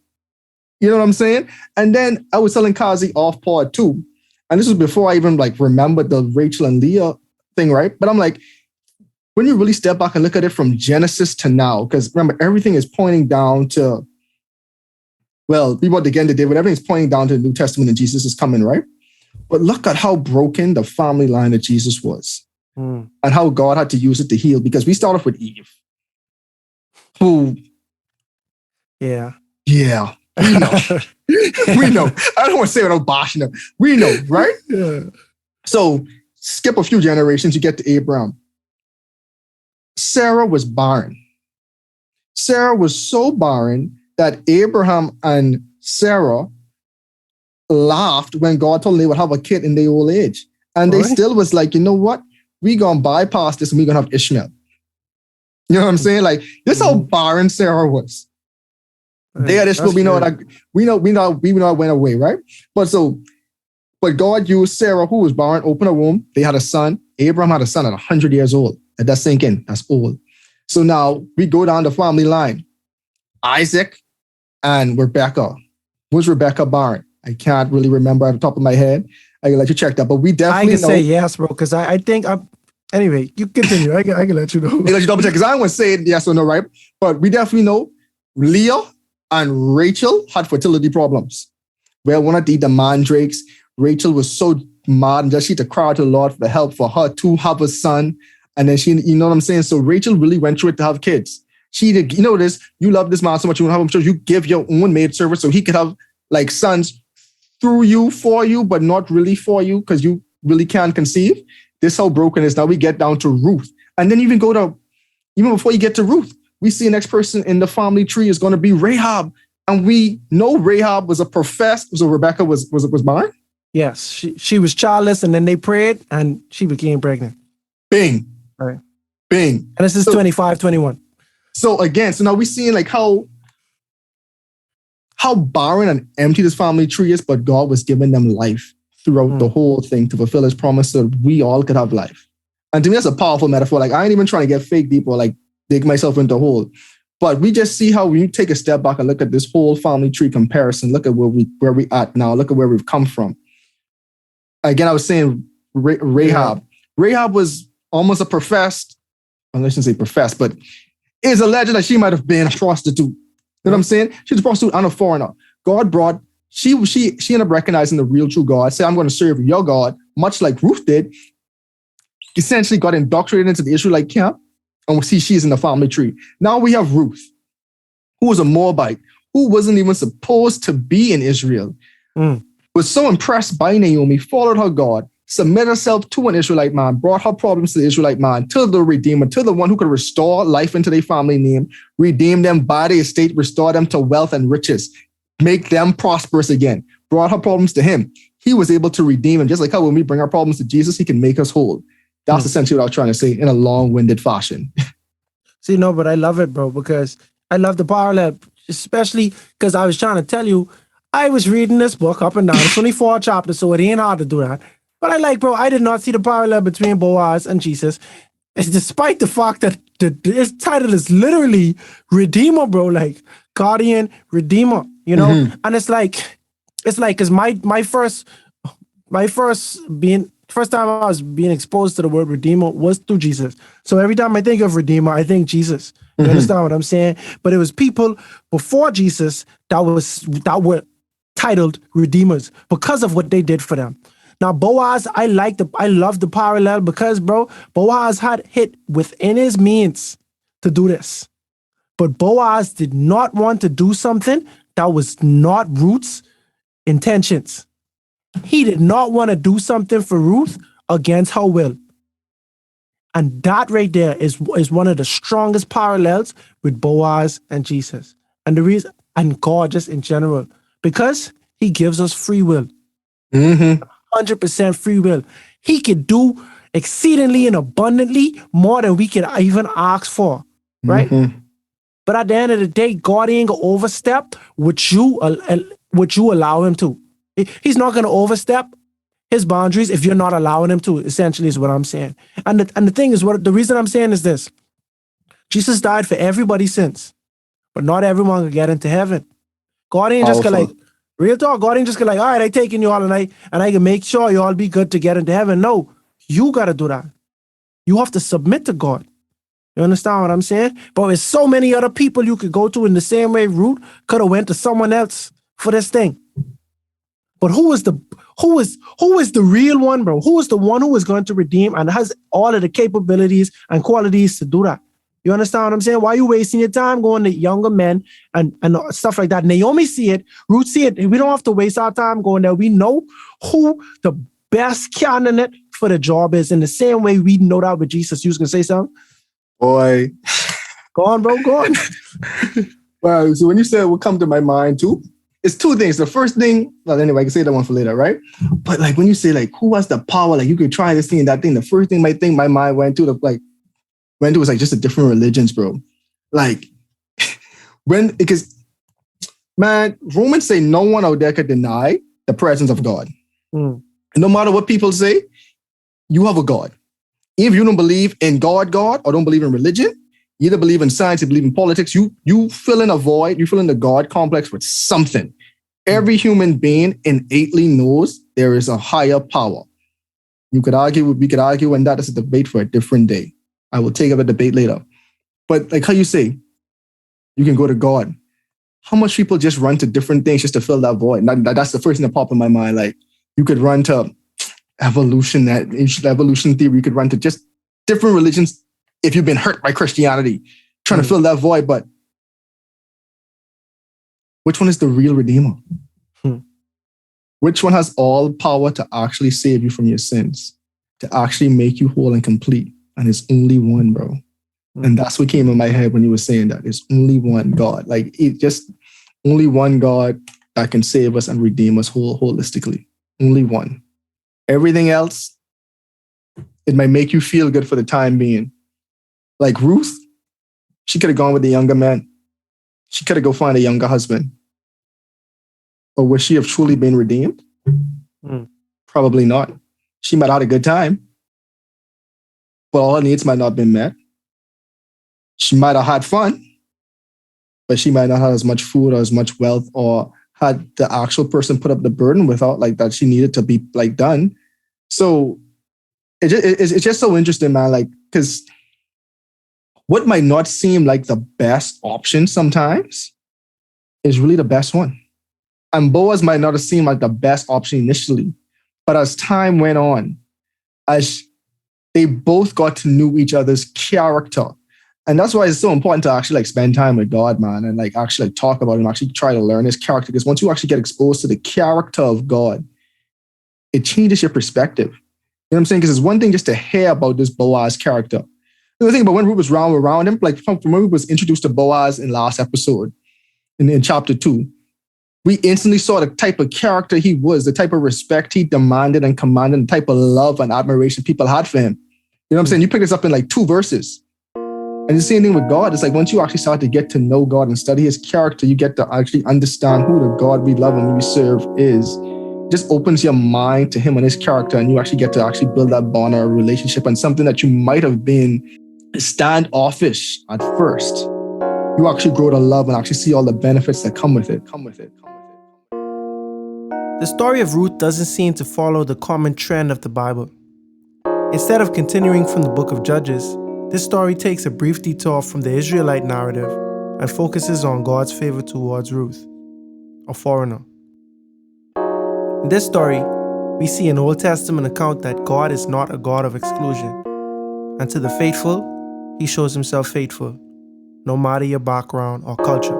You know what I'm saying? And then I was telling Kazi off pod too, and this was before I even remembered the Rachel and Leah thing, right? But I'm like, when you really step back and look at it from Genesis to now, because remember, everything is pointing down to well, we want to get into David. Everything's pointing down to the New Testament and Jesus is coming, right? But look at how broken the family line of Jesus was and how God had to use it to heal, because we start off with Eve, who, Yeah. we know. We know. I don't want to say it without bashing them. We know, right? Yeah. So skip a few generations, you get to Abraham. Sarah was barren. Sarah was so barren that Abraham and Sarah laughed when God told them they would have a kid in their old age. And they still was like, you know what? We're going to bypass this and we're going to have Ishmael. You know what I'm saying? Like, this is how barren Sarah was. They had Ishmael, we know it went away, right? But God used Sarah, who was barren, opened a womb. They had a son. Abraham had a son at 100 years old. Let that sink in. That's old. So now we go down the family line. Isaac and Rebecca. Was Rebecca barren? I can't really remember at the top of my head. I can let you check that. But we definitely I can say yes, bro, because I think I'm... Anyway, you continue. I can let you know. I let you double check, because I don't want to say it yes or no, right? But we definitely know Leah and Rachel had fertility problems. Well, one of the mandrakes, Rachel was so mad and just she had to cry out to the Lord for help for her to have a son. And then she, you know what I'm saying? So Rachel really went through it to have kids. She did, you know this, you love this man so much, you want to have him, so you give your own maid servant so he could have like sons through you, for you, but not really for you, because you really can't conceive. This is how broken it is. Now we get down to Ruth. And then even before you get to Ruth, we see the next person in the family tree is going to be Rahab. And we know Rahab was so Rebecca was barren? Yes, she was childless, and then they prayed, and she became pregnant. Bing. Right. Bing. And this is 25, 21. So again, so now we're seeing like how barren and empty this family tree is, but God was giving them life throughout the whole thing to fulfill his promise so that we all could have life. And to me, that's a powerful metaphor. Like, I ain't even trying to get fake deep or like dig myself into a hole. But we just see how when you take a step back and look at this whole family tree comparison, look at where we at now, look at where we've come from. Again, I was saying Rahab. Yeah. Rahab was almost a professed, I shouldn't say professed, but it's alleged that she might have been a prostitute. You know what I'm saying? She's a prostitute and a foreigner. God brought, she ended up recognizing the real true God, say, I'm going to serve your God, much like Ruth did. Essentially got indoctrinated into the Israelite camp, and we see she's in the family tree. Now we have Ruth, who was a Moabite, who wasn't even supposed to be in Israel, was so impressed by Naomi, followed her God, submitted herself to an Israelite man, brought her problems to the Israelite man, to the Redeemer, to the one who could restore life into their family name, redeem them by the estate, restore them to wealth and riches, make them prosperous again, brought her problems to him. He was able to redeem them, just like how when we bring our problems to Jesus, he can make us whole. That's essentially what I was trying to say in a long-winded fashion. See, no, but I love it, bro, because I love the parallel, especially because I was trying to tell you, I was reading this book up and down. It's only 4 chapters, so it ain't hard to do that. But I did not see the parallel between Boaz and Jesus. It's despite the fact that its title is literally Redeemer, bro, like Guardian Redeemer, you know? And it's like, cause my first time I was being exposed to the word Redeemer was through Jesus. So every time I think of Redeemer, I think Jesus. You understand what I'm saying? But it was people before Jesus that were titled Redeemers because of what they did for them. Now, Boaz, I love the parallel because, bro, Boaz had hit within his means to do this. But Boaz did not want to do something that was not Ruth's intentions. He did not want to do something for Ruth against her will. And that right there is one of the strongest parallels with Boaz and Jesus. And the reason, and God just in general, because he gives us free will. 100% free will. He could do exceedingly and abundantly more than we could even ask for, right? But at the end of the day, God ain't gonna overstep what you allow him to. He's not gonna overstep his boundaries if you're not allowing him to. Essentially, is what I'm saying. And the thing is, the reason I'm saying is this: Jesus died for everybody's sins, but not everyone can get into heaven. God ain't just gonna like. Real talk, God ain't just gonna like, all right, I taking you all and I can make sure you all be good to get into heaven. No, you gotta do that. You have to submit to God. You understand what I'm saying? But there's so many other people you could go to in the same way Ruth could have went to someone else for this thing. But who is the real one, bro? Who is the one who is going to redeem and has all of the capabilities and qualities to do that? You understand what I'm saying? Why are you wasting your time going to younger men and stuff like that? Naomi see it, Ruth see it. We don't have to waste our time going there. We know who the best candidate for the job is in the same way we know that with Jesus. You was going to say something? Boy. Go on, bro. Go on. Well, so when you said what come to my mind too, it's two things. The first thing, well, anyway, I can say that one for later, right? But like when you say like, who has the power? Like you could try this thing and that thing. The first thing my mind went to was like just the different religions, bro. Like because man, Romans say no one out there could deny the presence of God. Mm. No matter what people say, you have a God. If you don't believe in God, or don't believe in religion, you either believe in science, you believe in politics, you fill in a void, you fill in the God complex with something. Every human being innately knows there is a higher power. We could argue, and that is a debate for a different day. I will take up a debate later. But like how you say, you can go to God. How much people just run to different things just to fill that void? That's the first thing that popped in my mind. Like you could run to evolution theory. You could run to just different religions if you've been hurt by Christianity, trying to fill that void. But which one is the real Redeemer? Which one has all power to actually save you from your sins, to actually make you whole and complete? And it's only one, bro. And that's what came in my head when you were saying that. It's only one God. Like it just only one God that can save us and redeem us holistically. Only one. Everything else, it might make you feel good for the time being. Like Ruth, she could have gone with the younger man. She could have go find a younger husband. Or would she have truly been redeemed? Probably not. She might have had a good time, but all her needs might not have been met. She might have had fun, but she might not have as much food or as much wealth, or had the actual person put up the burden without like that she needed to be like done. So it's just so interesting, man. Like, because what might not seem like the best option sometimes is really the best one. And Boaz might not have seemed like the best option initially, but as time went on, as they both got to know each other's character. And that's why it's so important to actually like spend time with God, man, and like actually like talk about him, actually try to learn his character. Because once you actually get exposed to the character of God, it changes your perspective. You know what I'm saying? Because it's one thing just to hear about this Boaz character. The thing about when Ruth was around him, like from when we was introduced to Boaz in last episode, in chapter 2, we instantly saw the type of character he was, the type of respect he demanded and commanded, the type of love and admiration people had for him. You know what I'm saying? You pick this up in like 2 verses. And the same thing with God. It's like once you actually start to get to know God and study his character, you get to actually understand who the God we love and we serve is. It just opens your mind to him and his character, and you actually get to actually build that bond or relationship, and something that you might have been standoffish at first. You actually grow to love and actually see all the benefits that come with it. The story of Ruth doesn't seem to follow the common trend of the Bible. Instead of continuing from the book of Judges, this story takes a brief detour from the Israelite narrative and focuses on God's favor towards Ruth, a foreigner. In this story, we see an Old Testament account that God is not a God of exclusion, and to the faithful, he shows himself faithful, no matter your background or culture.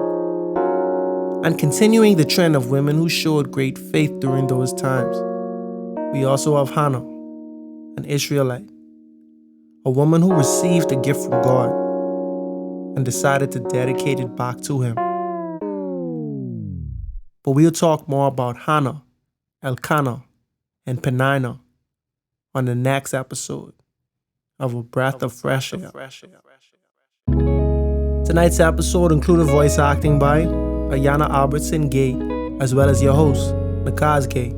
And continuing the trend of women who showed great faith during those times, we also have Hannah, an Israelite, a woman who received a gift from God and decided to dedicate it back to him. But we'll talk more about Hannah, Elkanah, and Penina on the next episode of A Breath of Fresh Air. Tonight's episode included voice acting by Ayana Albertson Gay, as well as your host, Nakhaz Gay.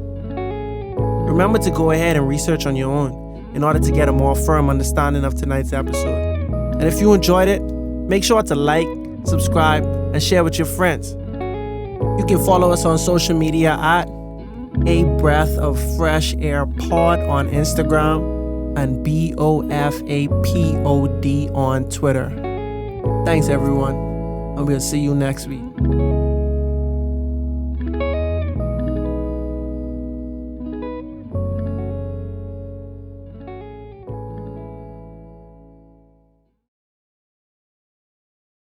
Remember to go ahead and research on your own in order to get a more firm understanding of tonight's episode. And if you enjoyed it, make sure to like, subscribe, and share with your friends. You can follow us on social media at A Breath of Fresh Air Pod on Instagram and BOFAPOD on Twitter. Thanks everyone, and we'll see you next week.